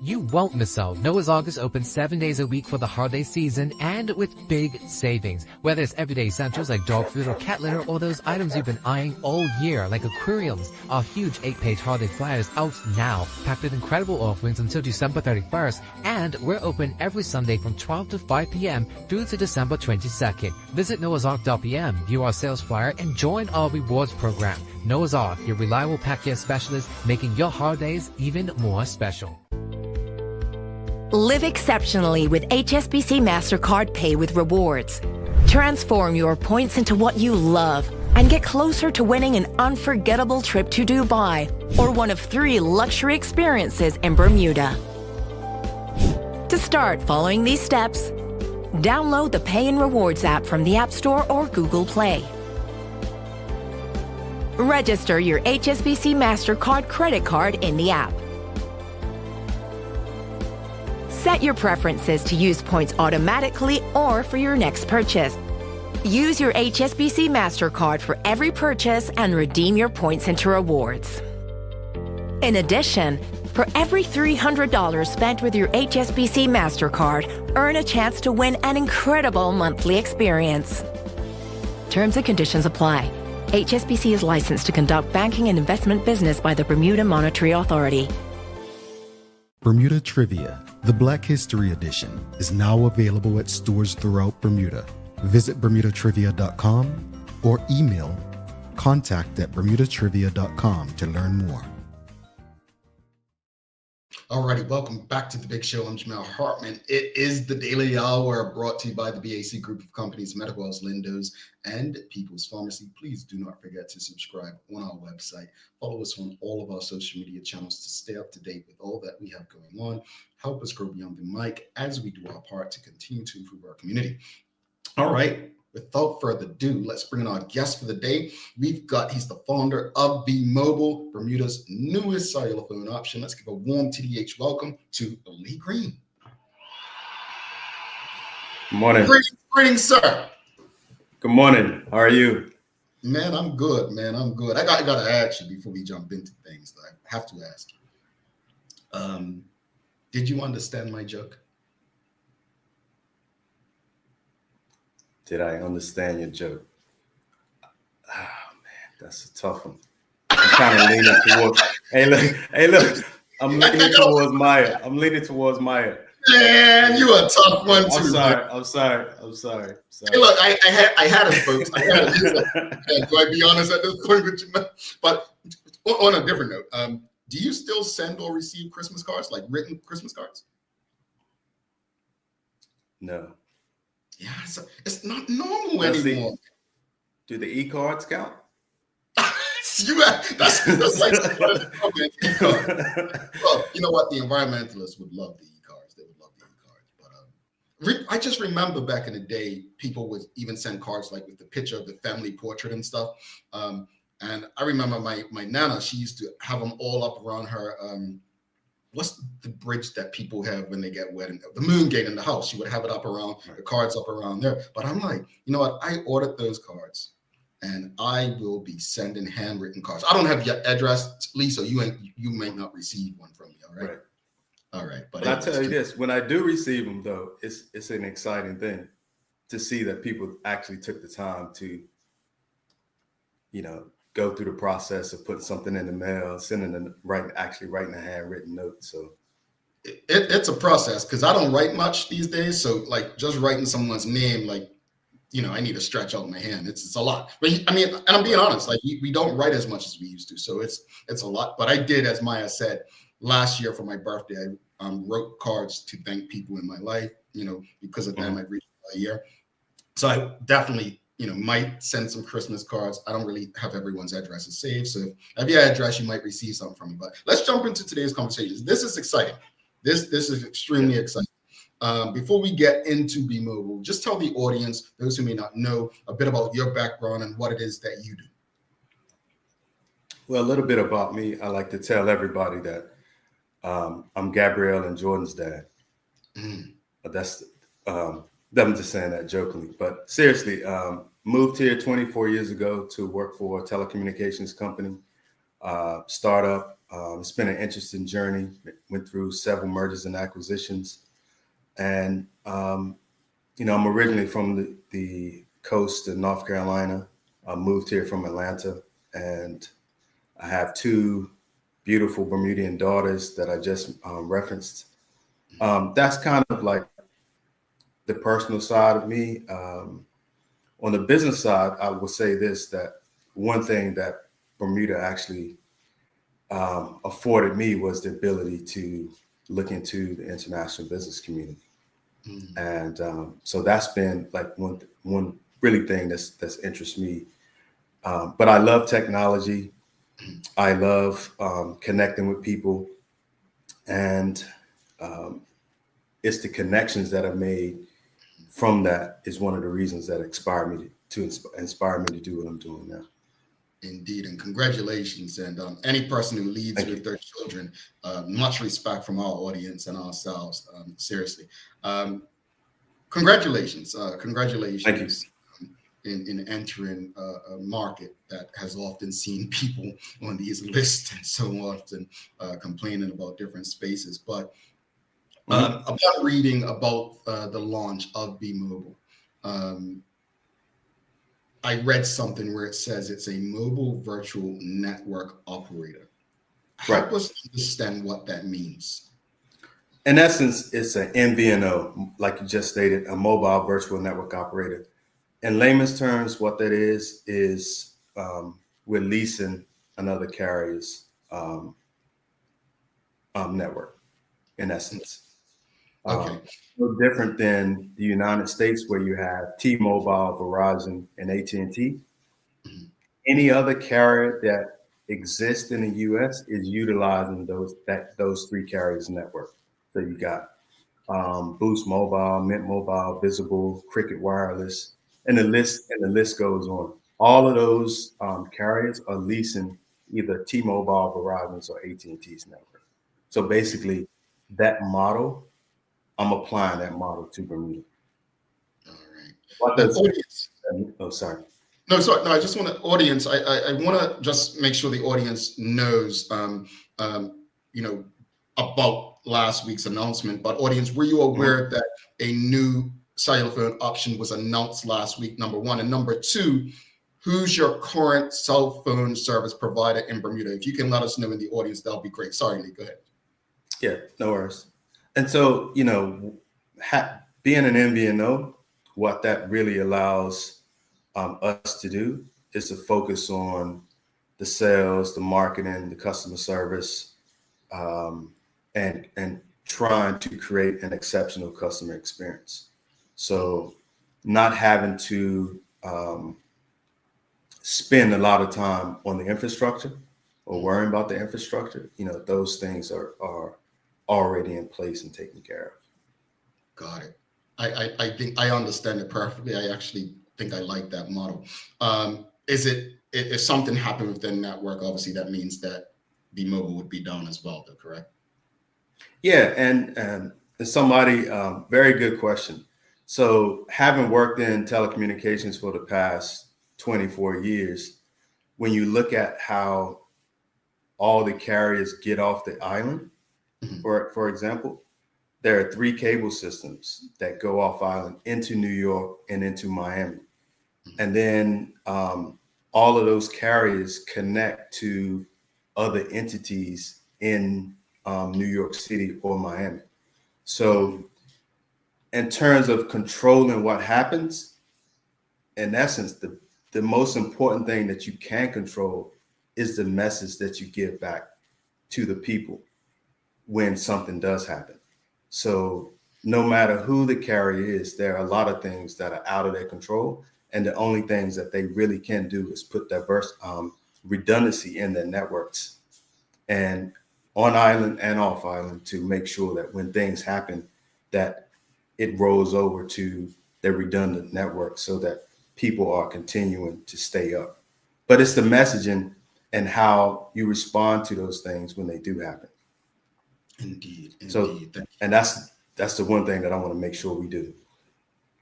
You won't miss out. Noah's Ark is open 7 days a week for the holiday season and with big savings. Whether it's everyday essentials like dog food or cat litter or those items you've been eyeing all year like aquariums, our huge 8-page holiday flyer is out now, packed with incredible offerings until December 31st. And we're open every Sunday from 12 to 5 p.m. through to December 22nd. Visit noahsark.pm, view our sales flyer, and join our rewards program. Noah's Ark, your reliable pack care specialist, making your holidays even more special. Live exceptionally with HSBC MasterCard Pay with Rewards. Transform your points into what you love and get closer to winning an unforgettable trip to Dubai or one of 3 luxury experiences in Bermuda. To start following these steps, download the Pay and Rewards app from the App Store or Google Play. Register your HSBC MasterCard credit card in the app. Set your preferences to use points automatically or for your next purchase. Use your HSBC MasterCard for every purchase and redeem your points into rewards. In addition, for every $300 spent with your HSBC MasterCard, earn a chance to win an incredible monthly experience. Terms and conditions apply. HSBC is licensed to conduct banking and investment business by the Bermuda Monetary Authority. Bermuda Trivia, the Black History Edition, is now available at stores throughout Bermuda. Visit bermudatrivia.com or email contact@bermudatrivia.com to learn more. Alrighty, welcome back to the Big Show. I'm Jamel Hartman. It is the Daily Hour brought to you by the BAC Group of Companies, Medical House Lindos, and People's Pharmacy. Please do not forget to subscribe on our website. Follow us on all of our social media channels to stay up to date with all that we have going on. Help us grow beyond the mic as we do our part to continue to improve our community. All right. Without further ado, let's bring in our guest for the day. He's the founder of B Mobile, Bermuda's newest cellular phone option. Let's give a warm TDH welcome to Lee Greene. Good morning. Greetings, sir. Good morning. How are you? Man, I'm good, man. I'm good. I got to ask you before we jump into things. I have to ask you. Did you understand my joke? Did I understand your joke? Oh, man, that's a tough one. I'm kind of leaning towards. Hey, look. I'm leaning towards Maya. Man, you a tough one too. I'm sorry. Hey, look, I had it, folks. Do I be honest at this point with you? But on a different note, do you still send or receive Christmas cards, like written Christmas cards? No. Yeah, it's not normal anymore. Do the e-cards count? That's like well, you know what? The environmentalists would love the e-cards. They would love the e-cards. But I just remember back in the day, people would even send cards like with the picture of the family portrait and stuff. And I remember my nana, she used to have them all up around her. What's the bridge that people have when they get wet? The moon gate in the house. She would have it up around, the cards up around there. But I'm like, you know what? I ordered those cards and I will be sending handwritten cards. I don't have your address, Lee, so you might not receive one from me, all right? All right. But I tell you this, when I do receive them, though, it's an exciting thing to see that people actually took the time to, go through the process of putting something in the mail, actually writing a handwritten note. So it's a process because I don't write much these days. So like just writing someone's name, like, I need to stretch out my hand. It's a lot. But and I'm being honest, like we don't write as much as we used to. So it's a lot. But I did, as Maya said, last year for my birthday, I wrote cards to thank people in my life, because of them I reached a year. So I definitely might send some Christmas cards. I don't really have everyone's addresses saved. So if I have your address, you might receive something from me. But let's jump into today's conversations. This is exciting. This is extremely exciting. Before we get into Be Mobile, just tell the audience, those who may not know, a bit about your background and what it is that you do. Well, a little bit about me. I like to tell everybody that I'm Gabrielle and Jordan's dad. But that's I'm just saying that jokingly, but seriously, moved here 24 years ago to work for a telecommunications company, startup. It's been an interesting journey. Went through several mergers and acquisitions, and I'm originally from the coast of North Carolina. I moved here from Atlanta, and I have two beautiful Bermudian daughters that I just referenced. That's kind of like the personal side of me. On the business side, I would say this, that one thing that Bermuda actually afforded me was the ability to look into the international business community. And so that's been like one really thing that's interests me. But I love technology. I love connecting with people, and it's the connections that are made from that is one of the reasons that inspire me to do what I'm doing now. Indeed, and congratulations. And any person who leads with their children, much respect from our audience and ourselves. Seriously, congratulations. Congratulations. In entering a market that has often seen people on these lists and so often complaining about different spaces. But about reading about the launch of Be Mobile, I read something where it says it's a mobile virtual network operator. Help us understand what that means. In essence, it's an MVNO, like you just stated, a mobile virtual network operator. In layman's terms, what that is we're leasing another carrier's network, in essence. No different than the United States, where you have T-Mobile, Verizon, and AT&T. Any other carrier that exists in the U.S. is utilizing those three carriers' network. So you got Boost Mobile, Mint Mobile, Visible, Cricket Wireless, and the list goes on. All of those carriers are leasing either T-Mobile, Verizon's, or AT&T's network. So basically, that model, I'm applying that model to Bermuda. All right. Audience. Oh, sorry. No, sorry. No, I just want to audience. I want to just make sure the audience knows, about last week's announcement. But audience, were you aware that a new cellular phone option was announced last week? Number one, and number two, who's your current cell phone service provider in Bermuda? If you can let us know in the audience, that'll be great. Sorry, Lee, go ahead. Yeah, no worries. And so, being an MVNO, what that really allows us to do is to focus on the sales, the marketing, the customer service, and trying to create an exceptional customer experience. So not having to spend a lot of time on the infrastructure or worrying about the infrastructure, those things are already in place and taken care of. Got it. I think I understand it perfectly. I actually think I like that model. If something happened with the network, obviously that means that Be Mobile would be down as well, though, correct? Yeah, and somebody, very good question. So having worked in telecommunications for the past 24 years, when you look at how all the carriers get off the island, for example, there are 3 cable systems that go off island into New York and into Miami. And then all of those carriers connect to other entities in New York City or Miami. So in terms of controlling what happens, in essence, the most important thing that you can control is the message that you give back to the people when something does happen. So no matter who the carrier is, there are a lot of things that are out of their control. And the only things that they really can do is put diverse redundancy in their networks and on island and off island to make sure that when things happen, that it rolls over to the redundant network so that people are continuing to stay up. But it's the messaging and how you respond to those things when they do happen. Indeed. So, and that's the one thing that I want to make sure we do.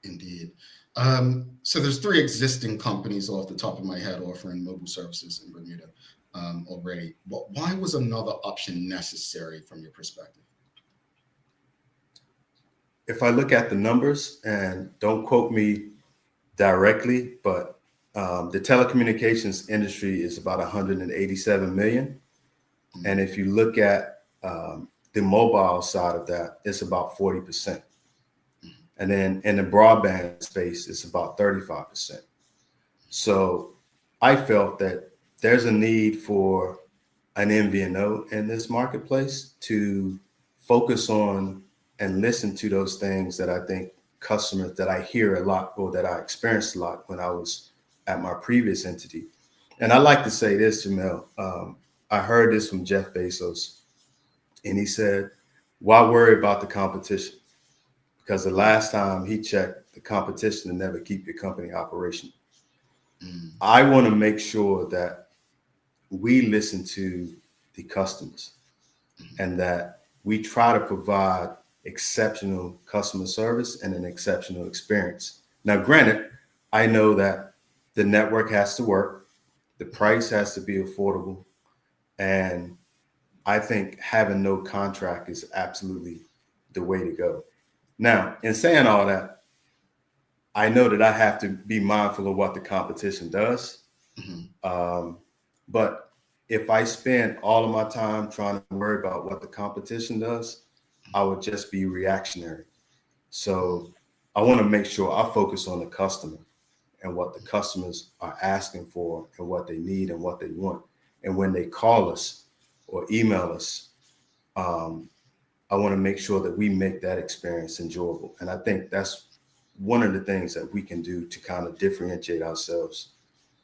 Indeed. So there's 3 existing companies off the top of my head offering mobile services in Bermuda already. But why was another option necessary from your perspective? If I look at the numbers, and don't quote me directly, but the telecommunications industry is about 187 million. Mm-hmm. And if you look at the mobile side of that, it's about 40%. Mm-hmm. And then in the broadband space, it's about 35%. So I felt that there's a need for an MVNO in this marketplace to focus on and listen to those things that I think customers, that I hear a lot, or that I experienced a lot when I was at my previous entity. And I like to say this, Jamel. I heard this from Jeff Bezos, and he said, why worry about the competition? Because the last time he checked, the competition will never keep your company operational. I want to make sure that we listen to the customers and that we try to provide exceptional customer service and an exceptional experience. Now, granted, I know that the network has to work, the price has to be affordable, and I think having no contract is absolutely the way to go. Now, in saying all that, I know that I have to be mindful of what the competition does. But if I spend all of my time trying to worry about what the competition does, I would just be reactionary. So I want to make sure I focus on the customer and what the customers are asking for and what they need and what they want. And when they call us or email us, I want to make sure that we make that experience enjoyable. And I think that's one of the things that we can do to kind of differentiate ourselves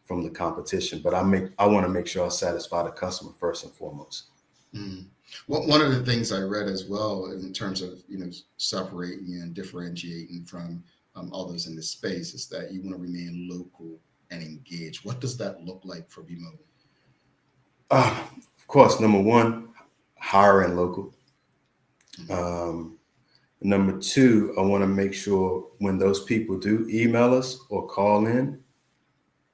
from the competition. But I want to make sure I satisfy the customer first and foremost. Well, one of the things I read as well in terms of, separating and differentiating from others in this space is that you want to remain local and engaged. What does that look like for B-Mobile? Of course, number one, hiring local. Number two, I want to make sure when those people do email us or call in,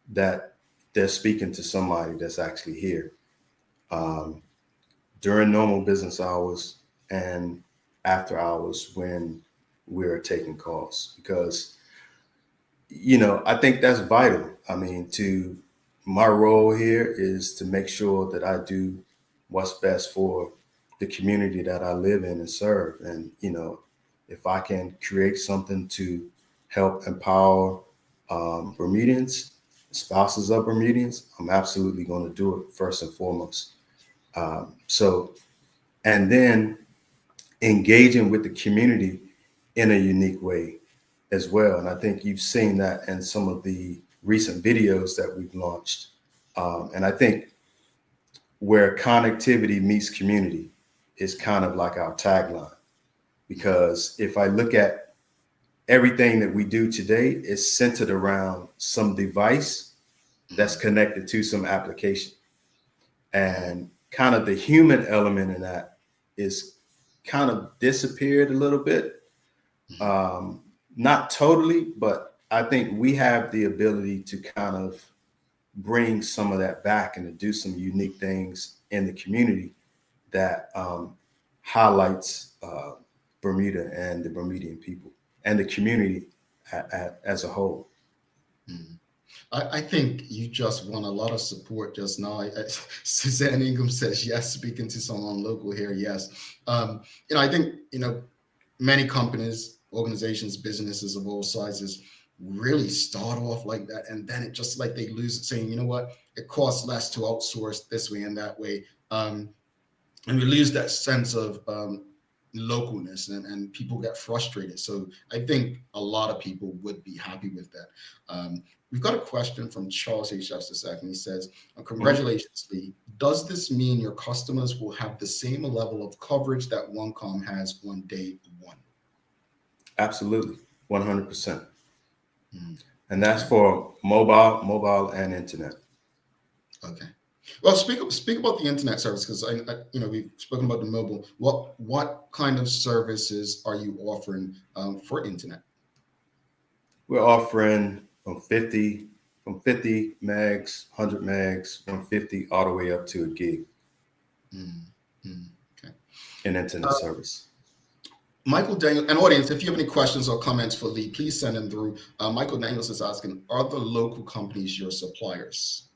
that they're speaking to somebody that's actually here during normal business hours and after hours when we're taking calls, because, I think that's vital. I mean, my role here is to make sure that I do what's best for the community that I live in and serve. And, if I can create something to help empower Bermudians, spouses of Bermudians, I'm absolutely going to do it first and foremost. And then engaging with the community in a unique way as well. And I think you've seen that in some of the recent videos that we've launched. And I think where connectivity meets community is kind of like our tagline. Because if I look at everything that we do today, it's centered around some device that's connected to some application. And kind of the human element in that is kind of disappeared a little bit. Not totally, but I think we have the ability to kind of bring some of that back and to do some unique things in the community that highlights Bermuda and the Bermudian people and the community as a whole. I think you just won a lot of support just now. Suzanne Ingham says yes, speaking to someone local here, yes. I think, many companies, organizations, businesses of all sizes really start off like that. And then it just like they lose it, saying, you know what, it costs less to outsource this way and that way. And we lose that sense of localness and people get frustrated. So I think a lot of people would be happy with that. We've got a question from Charles H. Justice. He says, congratulations, Lee. Does this mean your customers will have the same level of coverage that OneCom has on day one? Absolutely, 100%. And that's for mobile and internet. Okay. Well, speak about the internet service, because we've spoken about the mobile. What kind of services are you offering for internet? We're offering from 50 megs, 100 megs, 150, all the way up to a gig Okay. in internet service. Michael Daniel, and audience, if you have any questions or comments for Lee, please send them through. Michael Daniels is asking, are the local companies your suppliers?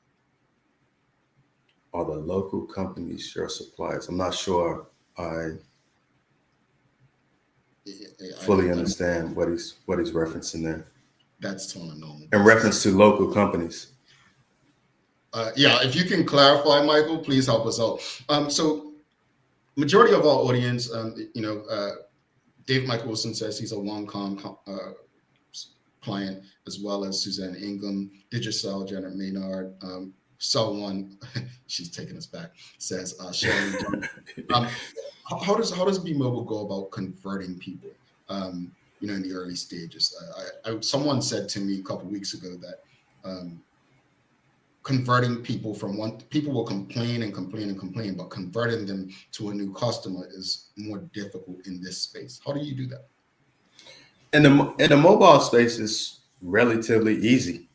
Are the local companies your suppliers? I'm not sure I fully understand what he's referencing there. That's totally normal. In reference to local companies. Yeah, if you can clarify, Michael, please help us out. So majority of our audience, Dave Michael Wilson says he's a OneCom client, as well as Suzanne Ingham, Digicel, Janet Maynard, Cell One, she's taking us back, says Shelly. How does B-Mobile go about converting people, in the early stages? Someone said to me a couple of weeks ago that converting people people will complain and complain and complain, but converting them to a new customer is more difficult in this space. How do you do that? In the mobile space, is relatively easy.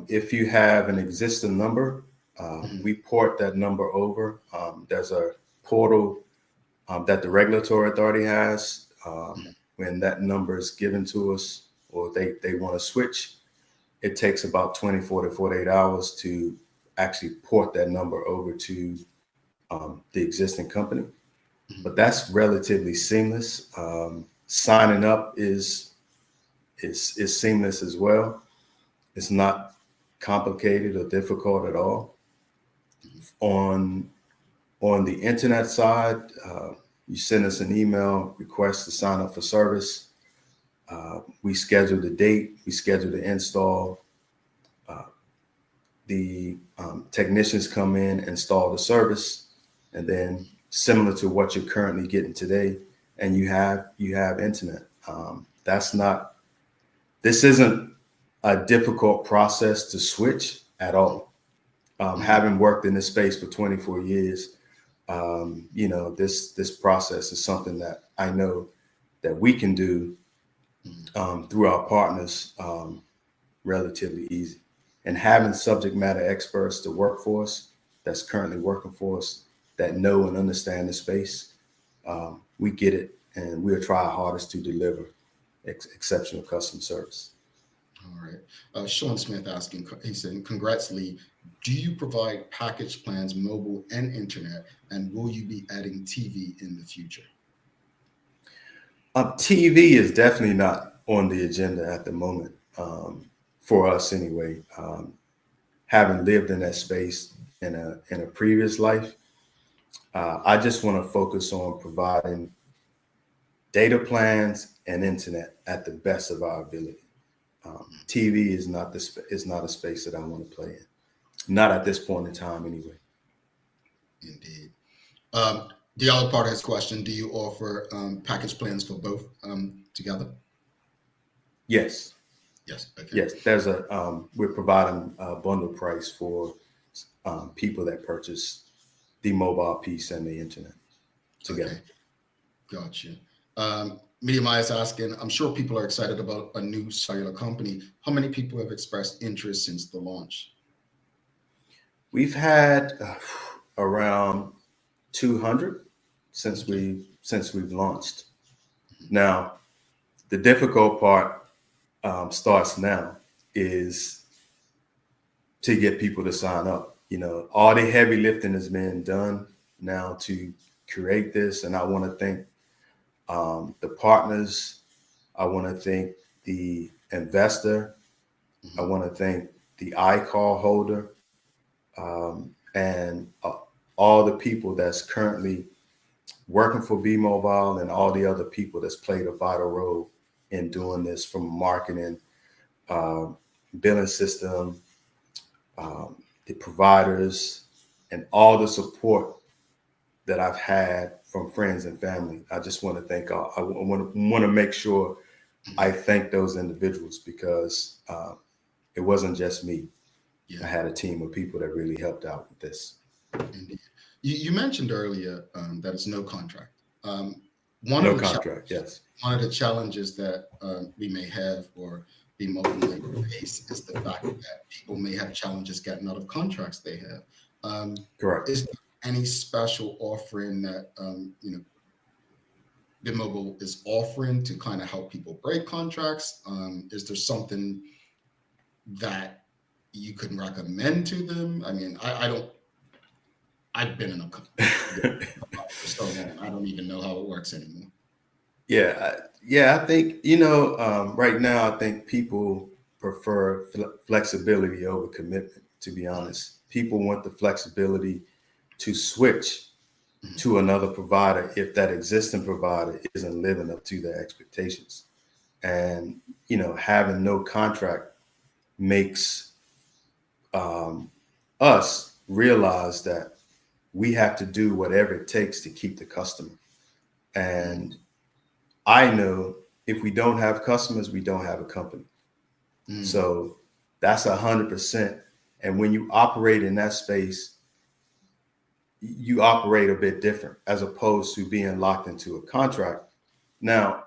If you have an existing number, we port that number over. There's a portal that the regulatory authority has. When that number is given to us, or they want to switch, it takes about 24 to 48 hours to actually port that number over to the existing company. But that's relatively seamless. Signing up is seamless as well. It's not complicated or difficult at all. On the internet side, you send us an email request to sign up for service. We schedule the date, we schedule the install. The technicians come in, install the service, and then similar to what you're currently getting today, and you have internet. This isn't a difficult process to switch at all. Having worked in this space for 24 years, this process is something that I know that we can do through our partners relatively easy. And having subject matter experts to work for us, that's currently working for us, that know and understand the space, we get it, and we'll try our hardest to deliver exceptional customer service. All right. Sean Smith asking, he's saying, congrats, Lee. Do you provide package plans, mobile and internet, and will you be adding TV in the future? TV is definitely not on the agenda at the moment, for us anyway. Having lived in that space in a previous life, I just want to focus on providing data plans and internet at the best of our ability. TV is not a space that I want to play in. Not at this point in time, anyway. Indeed. The other part of his question: do you offer package plans for both together? Yes. Yes. Okay. Yes. There's we're providing a bundle price for people that purchase the mobile piece and the internet together. Okay. Gotcha. Medium is asking, I'm sure people are excited about a new cellular company. How many people have expressed interest since the launch? We've had around 200 since we've launched. Now, the difficult part starts now is to get people to sign up. All the heavy lifting has been done now to create this, and I want to thank the partners. I want to thank the investor. I want to thank the iCall holder, and all the people that's currently working for B-Mobile, and all the other people that's played a vital role in doing this, from marketing, billing system, the providers, and all the support that I've had from friends and family. I just want to thank all. I want to make sure I thank those individuals because it wasn't just me. I had a team of people that really helped out with this. Indeed. You mentioned earlier that it's no contract. One of the challenges that we may have or be mobile face is the fact that people may have challenges getting out of contracts they have. Correct. Is there any special offering that BeMobile is offering to kind of help people break contracts? Is there something that you could recommend to them? I mean, I've been in a for so long, I don't even know how it works anymore. I think, right now, I think people prefer flexibility over commitment, to be honest. People want the flexibility to switch to another provider if that existing provider isn't living up to their expectations. And, having no contract makes us realize that we have to do whatever it takes to keep the customer. And I know if we don't have customers, we don't have a company. So that's 100%. And when you operate in that space, you operate a bit different as opposed to being locked into a contract. Now,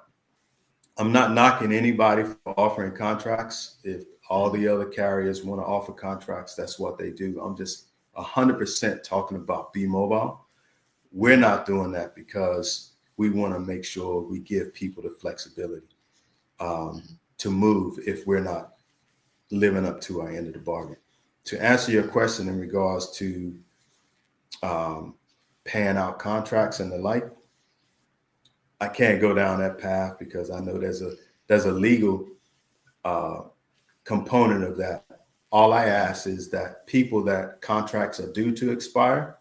I'm not knocking anybody for offering contracts. If all the other carriers want to offer contracts, that's what they do. I'm just 100% talking about BeMobile. We're not doing that because we want to make sure we give people the flexibility to move if we're not living up to our end of the bargain. To answer your question in regards to paying out contracts and the like, I can't go down that path because I know there's a legal component of that. All I ask is that people that contracts are due to expire,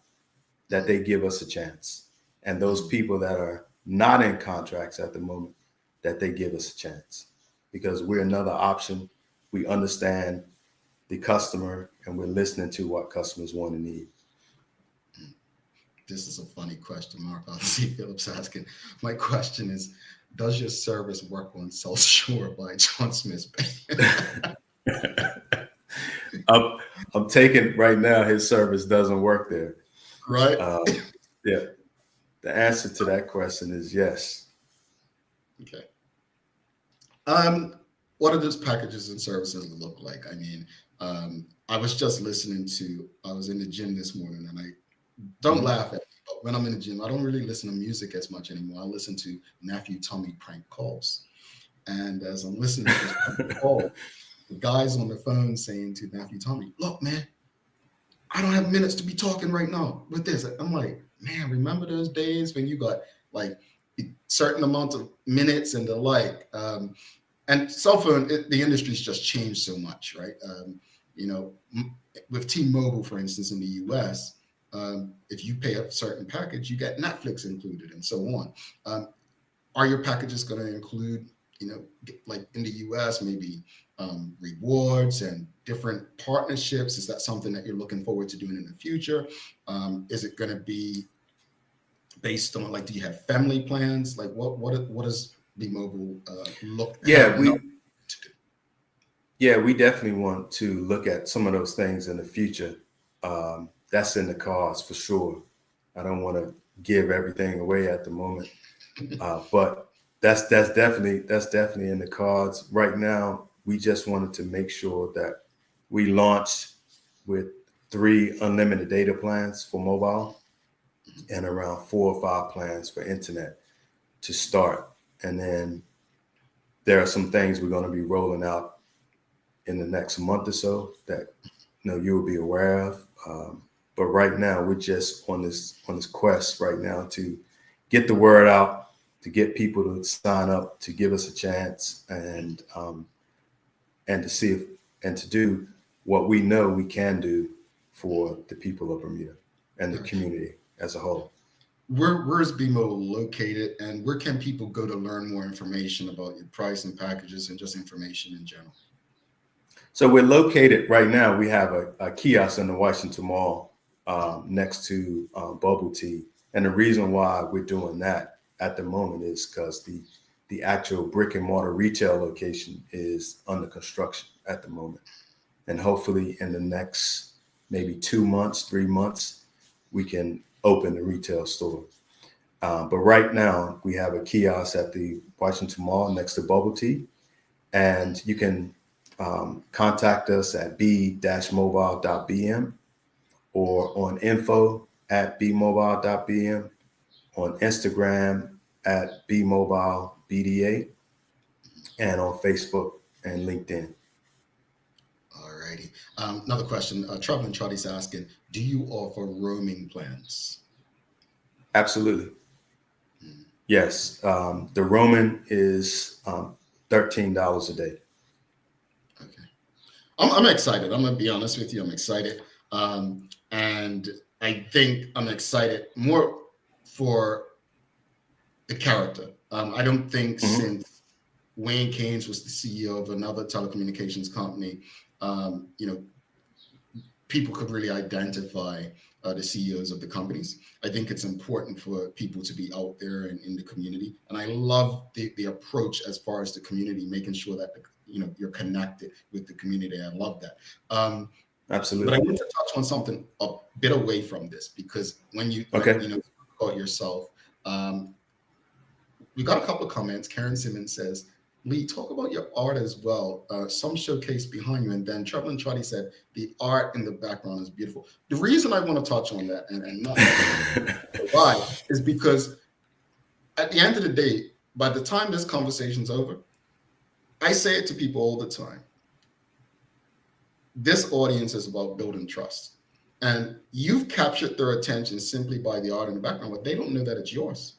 that they give us a chance. And those people that are not in contracts at the moment, that they give us a chance, because we're another option. We understand the customer and we're listening to what customers want and need. This is a funny question, Mark. I'll see Phillips asking. My question is, does your service work on South Shore by John Smith's Bay? I'm taking right now, his service doesn't work there. Right. Yeah. The answer to that question is yes. Okay. What do those packages and services look like? I mean, I was just I was in the gym this morning, and I don't laugh at me, but when I'm in the gym, I don't really listen to music as much anymore. I listen to Nephew Tommy prank calls. And as I'm listening to this prank call, the guy's on the phone saying to Nephew Tommy, "Look, man, I don't have minutes to be talking right now with this." I'm like, man, remember those days when you got like a certain amount of minutes and the like? And cell phone, the industry's just changed so much, right? With T-Mobile, for instance, in the US, if you pay a certain package, you get Netflix included and so on. Are your packages going to include, like in the US, maybe rewards and different partnerships? Is that something that you're looking forward to doing in the future? Is it going to be based on, like, do you have family plans? Like, what does BeMobile look? We definitely want to look at some of those things in the future. That's in the cards for sure. I don't want to give everything away at the moment, but that's definitely in the cards. Right now, we just wanted to make sure that we launched with 3 unlimited data plans for mobile and around 4 or 5 plans for internet to start. And then there are some things we're going to be rolling out in the next month or so that you'll be aware of. But right now, we're just on this quest right now to get the word out, to get people to sign up, to give us a chance, and to see to do what we know we can do for the people of Bermuda and the community as a whole. Where is BeMobile located, and where can people go to learn more information about your price and packages and just information in general? So we're located right now. We have a kiosk in the Washington Mall next to Bubble Tea. And the reason why we're doing that at the moment is because the the actual brick and mortar retail location is under construction at the moment. And hopefully in the next maybe 2 months, 3 months, we can open the retail store. But right now we have a kiosk at the Washington Mall next to Bubble Tea. And you can contact us at b-mobile.bm or on info@bmobile.bm, on Instagram at bmobilebda, and on Facebook and LinkedIn. All righty. Another question. Trouble and Charlie's asking, do you offer roaming plans? Absolutely. Yes. The roaming is $13 a day. Okay. I'm excited. I'm going to be honest with you. I'm excited. And I think I'm excited more for the character. I don't think since Wayne Keynes was the CEO of another telecommunications company, people could really identify the CEOs of the companies. I think it's important for people to be out there and in the community. And I love the approach as far as the community, making sure that you're connected with the community. I love that. Absolutely. But I want to touch on something a bit away from this, because when you talk about yourself, we got a couple of comments. Karen Simmons says, Lee, talk about your art as well. Some showcase behind you. And then Trouble and Charlie said, the art in the background is beautiful. The reason I want to touch on that and not why is because at the end of the day, by the time this conversation's over, I say it to people all the time. This audience is about building trust. And you've captured their attention simply by the art in the background, but they don't know that it's yours.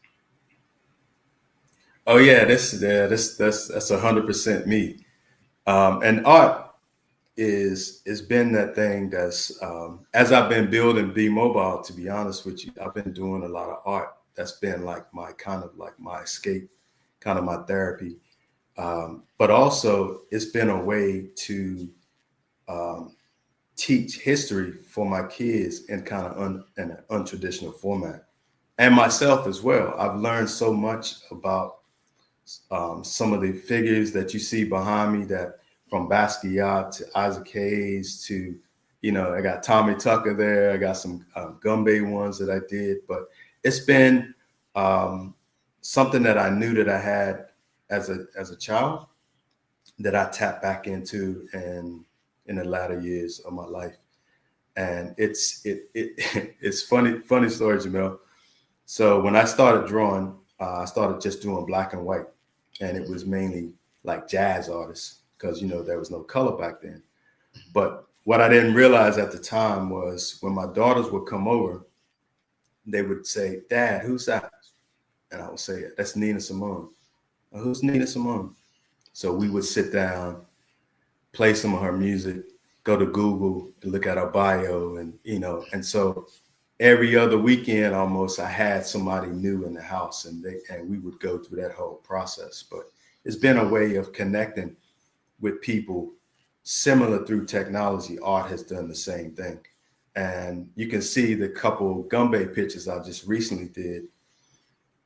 Oh yeah, that's 100% me. And art is been that thing that's as I've been building Be Mobile, to be honest with you, I've been doing a lot of art. That's been like my escape, kind of my therapy. But also it's been a way to teach history for my kids in kind of in an untraditional format, and myself as well. I've learned so much about some of the figures that you see behind me, that from Basquiat to Isaac Hayes to, I got Tommy Tucker there. I got some Gumby ones that I did, but it's been something that I knew that I had as a child that I tapped back into in the latter years of my life. And it's funny story, Jamel. So when I started drawing, I started just doing black and white. And it was mainly like jazz artists because, there was no color back then. But what I didn't realize at the time was when my daughters would come over, they would say, Dad, who's that? And I would say, that's Nina Simone. Who's Nina Simone? So we would sit down, play some of her music, go to Google and look at her bio. And, and so every other weekend almost I had somebody new in the house, and we would go through that whole process. But it's been a way of connecting with people similar through technology. Art has done the same thing. And you can see the couple Gumby pictures I just recently did.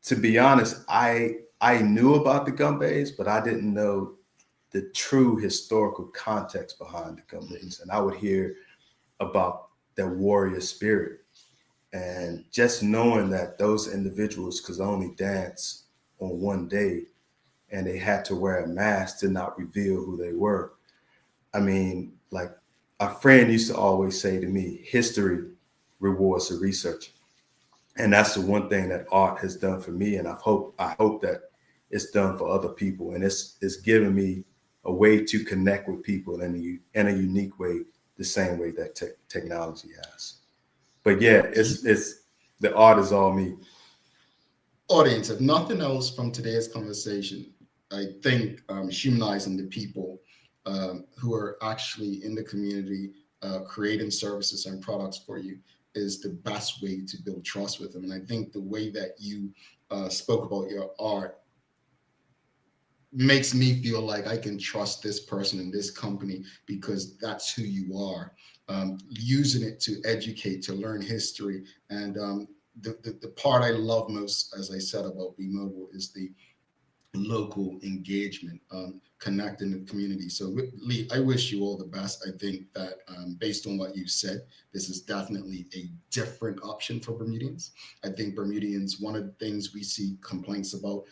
To be honest, I knew about the Gumbys, but I didn't know the true historical context behind the Gumbys. And I would hear about their warrior spirit. And just knowing that those individuals could only dance on one day and they had to wear a mask to not reveal who they were. I mean, like a friend used to always say to me, history rewards the researcher. And that's the one thing that art has done for me. And I hope that it's done for other people. And it's given me a way to connect with people in a unique way, the same way that technology has. But yeah, it's the art is all me. Audience, if nothing else from today's conversation, I think humanizing the people who are actually in the community, creating services and products for you is the best way to build trust with them. And I think the way that you spoke about your art makes me feel like I can trust this person in this company because that's who you are. Using it to educate, to learn history. And the part I love most, as I said, about Be Mobile is the local engagement, connecting the community. So Lee, I wish you all the best. I think that based on what you said, this is definitely a different option for Bermudians. I think Bermudians, one of the things we see complaints about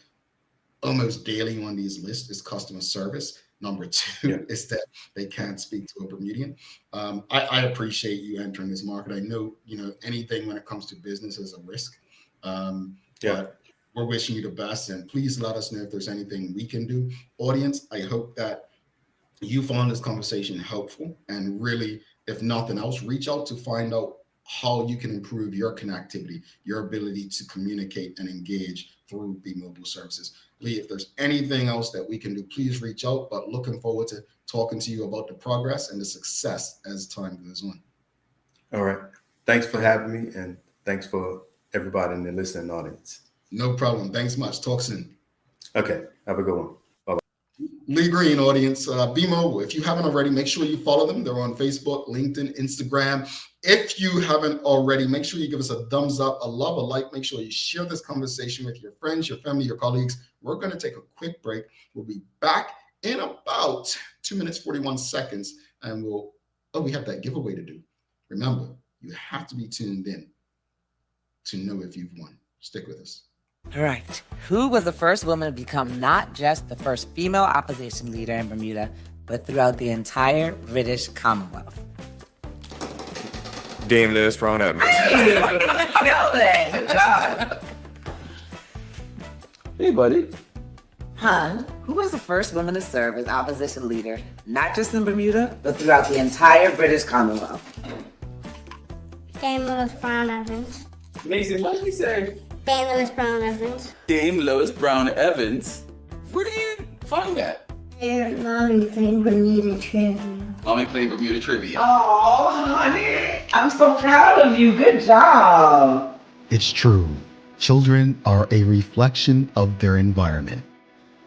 almost daily on these lists is customer service. Number two is that they can't speak to a Bermudian. I appreciate you entering this market. I know, anything when it comes to business is a risk. But we're wishing you the best, and please let us know if there's anything we can do. Audience, I hope that you found this conversation helpful, and really, if nothing else, reach out to find out how you can improve your connectivity, your ability to communicate and engage through the mobile services. Lee, if there's anything else that we can do, please reach out, but looking forward to talking to you about the progress and the success as time goes on. All right. Thanks for having me, and thanks for everybody in the listening audience. No problem. Thanks much. Talk soon. Okay. Have a good one. Bye-bye. Lee Greene, audience, Be Mobile. If you haven't already, make sure you follow them. They're on Facebook, LinkedIn, Instagram. If you haven't already, make sure you give us a thumbs up, a love, a like. Make sure you share this conversation with your friends, your family, your colleagues. We're going to take a quick break. We'll be back in about 2 minutes, 41 seconds. And we have that giveaway to do. Remember, you have to be tuned in to know if you've won. Stick with us. All right. Who was the first woman to become not just the first female opposition leader in Bermuda, but throughout the entire British Commonwealth? Dame Liz Brown Evans. Hey, buddy. Hun, who was the first woman to serve as opposition leader, not just in Bermuda, but throughout the entire British Commonwealth? Dame Lois Brown Evans. Mason, what did you say? Dame Lois Brown Evans. Dame Lois Brown Evans? Where do you find that? Mommy played Bermuda Trivia. Mommy played Bermuda Trivia. Oh, honey. I'm so proud of you. Good job. It's true. Children are a reflection of their environment.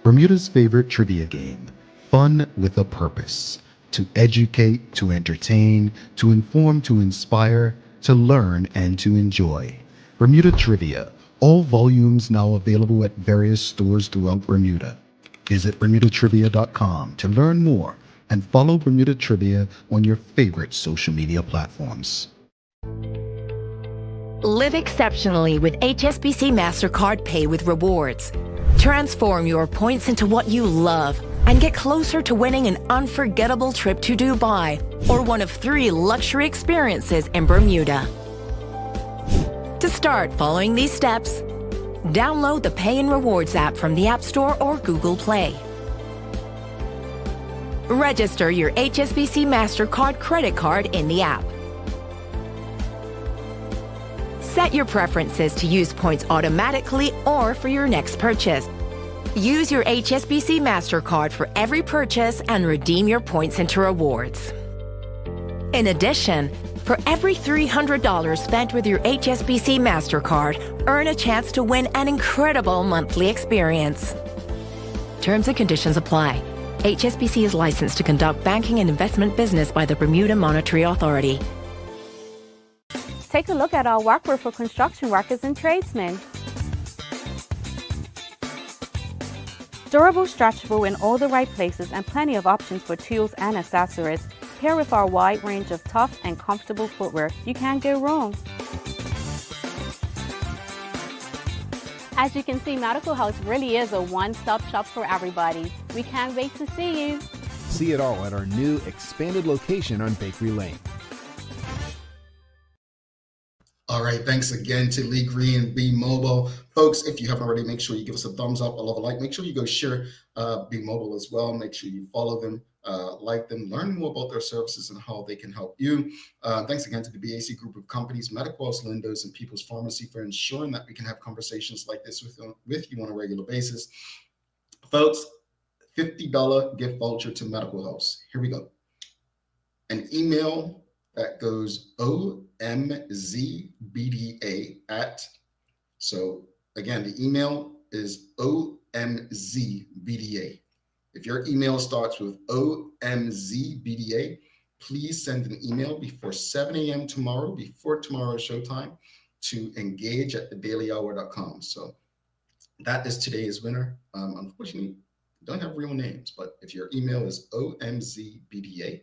Bermuda's favorite trivia game, fun with a purpose. To educate, to entertain, to inform, to inspire, to learn, and to enjoy. Bermuda Trivia. All volumes now available at various stores throughout Bermuda. Visit bermudatrivia.com to learn more and follow Bermuda Trivia on your favorite social media platforms. Live exceptionally with HSBC MasterCard Pay with Rewards. Transform your points into what you love and get closer to winning an unforgettable trip to Dubai or one of 3 luxury experiences in Bermuda. To start following these steps, download the Pay and Rewards app from the App Store or Google Play. Register your HSBC MasterCard credit card in the app. Set your preferences to use points automatically or for your next purchase. Use your HSBC MasterCard for every purchase and redeem your points into rewards. In addition, for every $300 spent with your HSBC MasterCard, earn a chance to win an incredible monthly experience. Terms and conditions apply. HSBC is licensed to conduct banking and investment business by the Bermuda Monetary Authority. Take a look at our workwear for construction workers and tradesmen. Durable, stretchable in all the right places and plenty of options for tools and accessories. Pair with our wide range of tough and comfortable footwear, you can't go wrong. As you can see, Medical House really is a one-stop shop for everybody. We can't wait to see you. See it all at our new expanded location on Bakery Lane. All right, thanks again to Lee Greene, Be Mobile. Folks, if you haven't already, make sure you give us a thumbs up, a love, a like. Make sure you go share Be Mobile as well. Make sure you follow them, like them, learn more about their services and how they can help you. Thanks again to the BAC group of companies, Medical House Lindos, and People's Pharmacy for ensuring that we can have conversations like this with you on a regular basis. Folks, $50 gift voucher to Medical House. Here we go. An email that goes OMZBDA at, so again, the email is OMZBDA. If your email starts with OMZBDA, please send an email before 7 a.m. tomorrow, before tomorrow's showtime, to engage@thedailyhour.com. So that is today's winner. Unfortunately, don't have real names, but if your email is omzbda,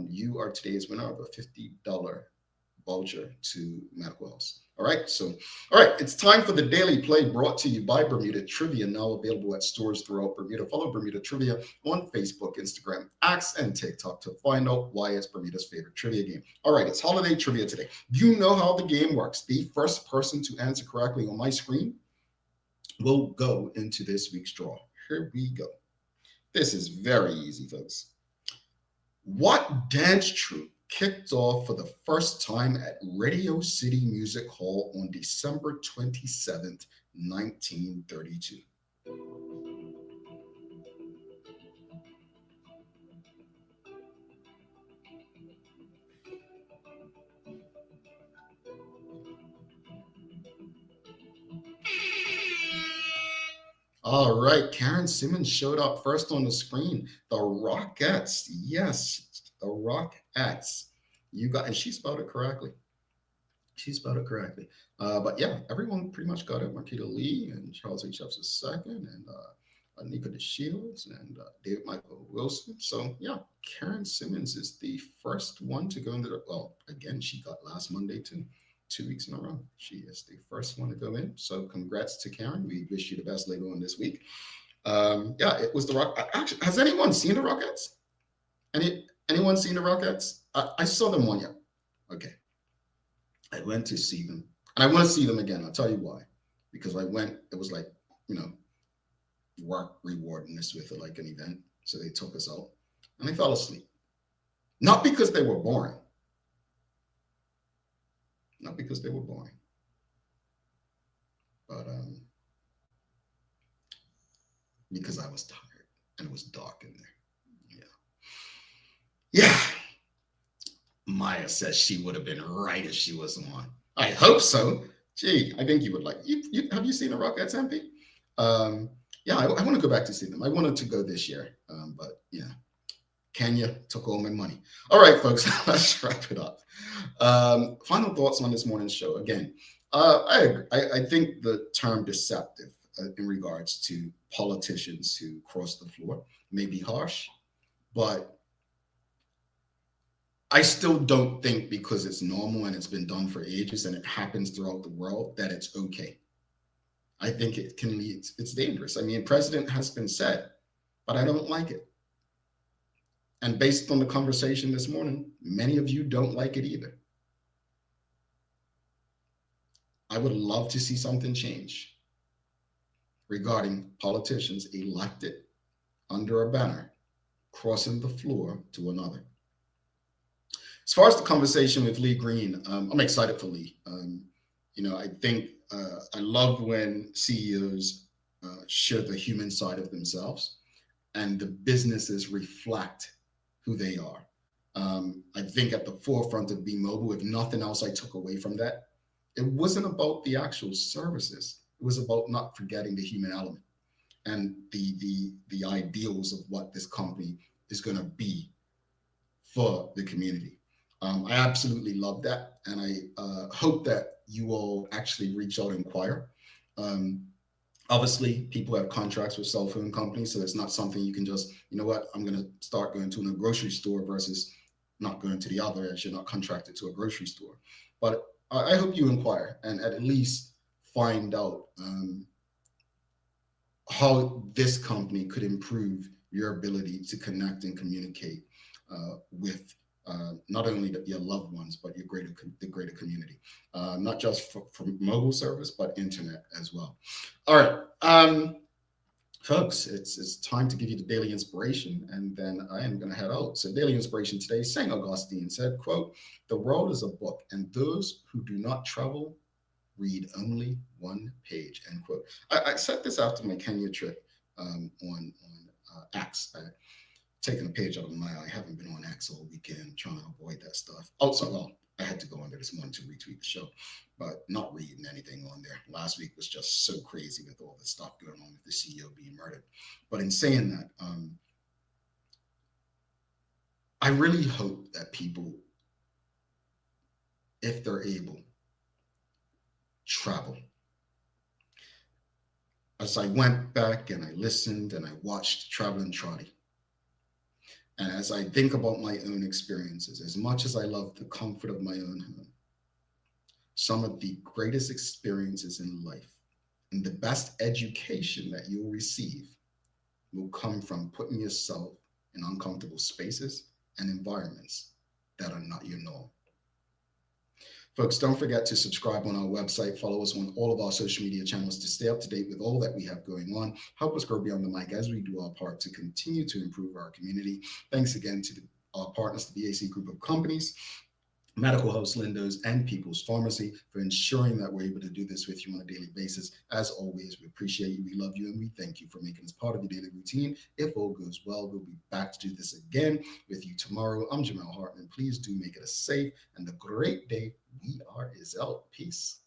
you are today's winner of a $50 voucher to Matt Wells. All right, it's time for the Daily Play brought to you by Bermuda Trivia, now available at stores throughout Bermuda. Follow Bermuda Trivia on Facebook, Instagram, X, and TikTok to find out why it's Bermuda's favorite trivia game. All right, it's holiday trivia today. You know how the game works. The first person to answer correctly on my screen will go into this week's draw. Here we go. This is very easy, folks. What dance troupe kicked off for the first time at Radio City Music Hall on December 27th, 1932? All right, Karen Simmons showed up first on the screen. The Rockettes. Yes, the Rockettes. You got, and she spelled it correctly. But yeah, everyone pretty much got it. Marquita Lee and Charles H. Epps II and Anika DeShields and David Michael Wilson. So yeah, Karen Simmons is the first one to go into the, well, again, she got last Monday too. 2 weeks in a row. She is the first one to go in. So congrats to Karen. We wish you the best later on this week. Yeah, it was the Rock. Actually, has anyone seen the Rockettes? Anyone seen the Rockettes? I saw them one year. Okay. I went to see them. And I want to see them again. I'll tell you why. Because I went, it was like, work rewarding us with like an event. So they took us out and I fell asleep. Not because they were boring. Not because they were boring, but because I was tired and it was dark in there. Yeah. Maya says she would have been right if she was on. I hope so. Gee, I think you would like. Have you seen the Rockettes, MP? Yeah, I want to go back to see them. I wanted to go this year, but yeah. Kenya took all my money. All right, folks, let's wrap it up. Final thoughts on this morning's show. Again, I think the term deceptive in regards to politicians who cross the floor may be harsh, but I still don't think because it's normal and it's been done for ages and it happens throughout the world that it's okay. I think it can lead, it's dangerous. I mean, president has been said, but I don't like it. And based on the conversation this morning, many of you don't like it either. I would love to see something change regarding politicians elected under a banner crossing the floor to another. As far as the conversation with Lee Greene, I'm excited for Lee. I think I love when CEOs share the human side of themselves and the businesses reflect who they are. I think at the forefront of Be Mobile, if nothing else I took away from that, it wasn't about the actual services. It was about not forgetting the human element and the ideals of what this company is going to be for the community. I absolutely love that. And I hope that you all actually reach out and inquire. Obviously, people have contracts with cell phone companies, so it's not something you can just, you know what, I'm going to start going to a grocery store versus not going to the other as you're not contracted to a grocery store. But I hope you inquire and at least find out how this company could improve your ability to connect and communicate with not only your loved ones, but the greater community, not just for mobile service, but internet as well. All right, folks, it's time to give you the daily inspiration, and then I am going to head out. So daily inspiration today, St. Augustine said, quote, "The world is a book, and those who do not travel read only one page," end quote. I set this after my Kenya trip on X. Taking a page out of my eye. I haven't been on X all weekend, trying to avoid that stuff. Also, well, I had to go on there this morning to retweet the show, but not reading anything on there. Last week was just so crazy with all the stuff going on with the CEO being murdered. But in saying that, I really hope that people, if they're able, travel. as I went back and I listened and I watched Traveling Trotty, and as I think about my own experiences, as much as I love the comfort of my own home, some of the greatest experiences in life and the best education that you'll receive will come from putting yourself in uncomfortable spaces and environments that are not your norm. Folks, don't forget to subscribe on our website, follow us on all of our social media channels to stay up to date with all that we have going on. Help us grow beyond the mic as we do our part to continue to improve our community. Thanks again to our partners, the BAC Group of Companies, Medical House Lindos, and People's Pharmacy for ensuring that we're able to do this with you on a daily basis. As always, we appreciate you, we love you, and we thank you for making us part of your daily routine. If all goes well, we'll be back to do this again with you tomorrow. I'm Jamel Hartman. Please do make it a safe and a great day. We are Izelle. Peace.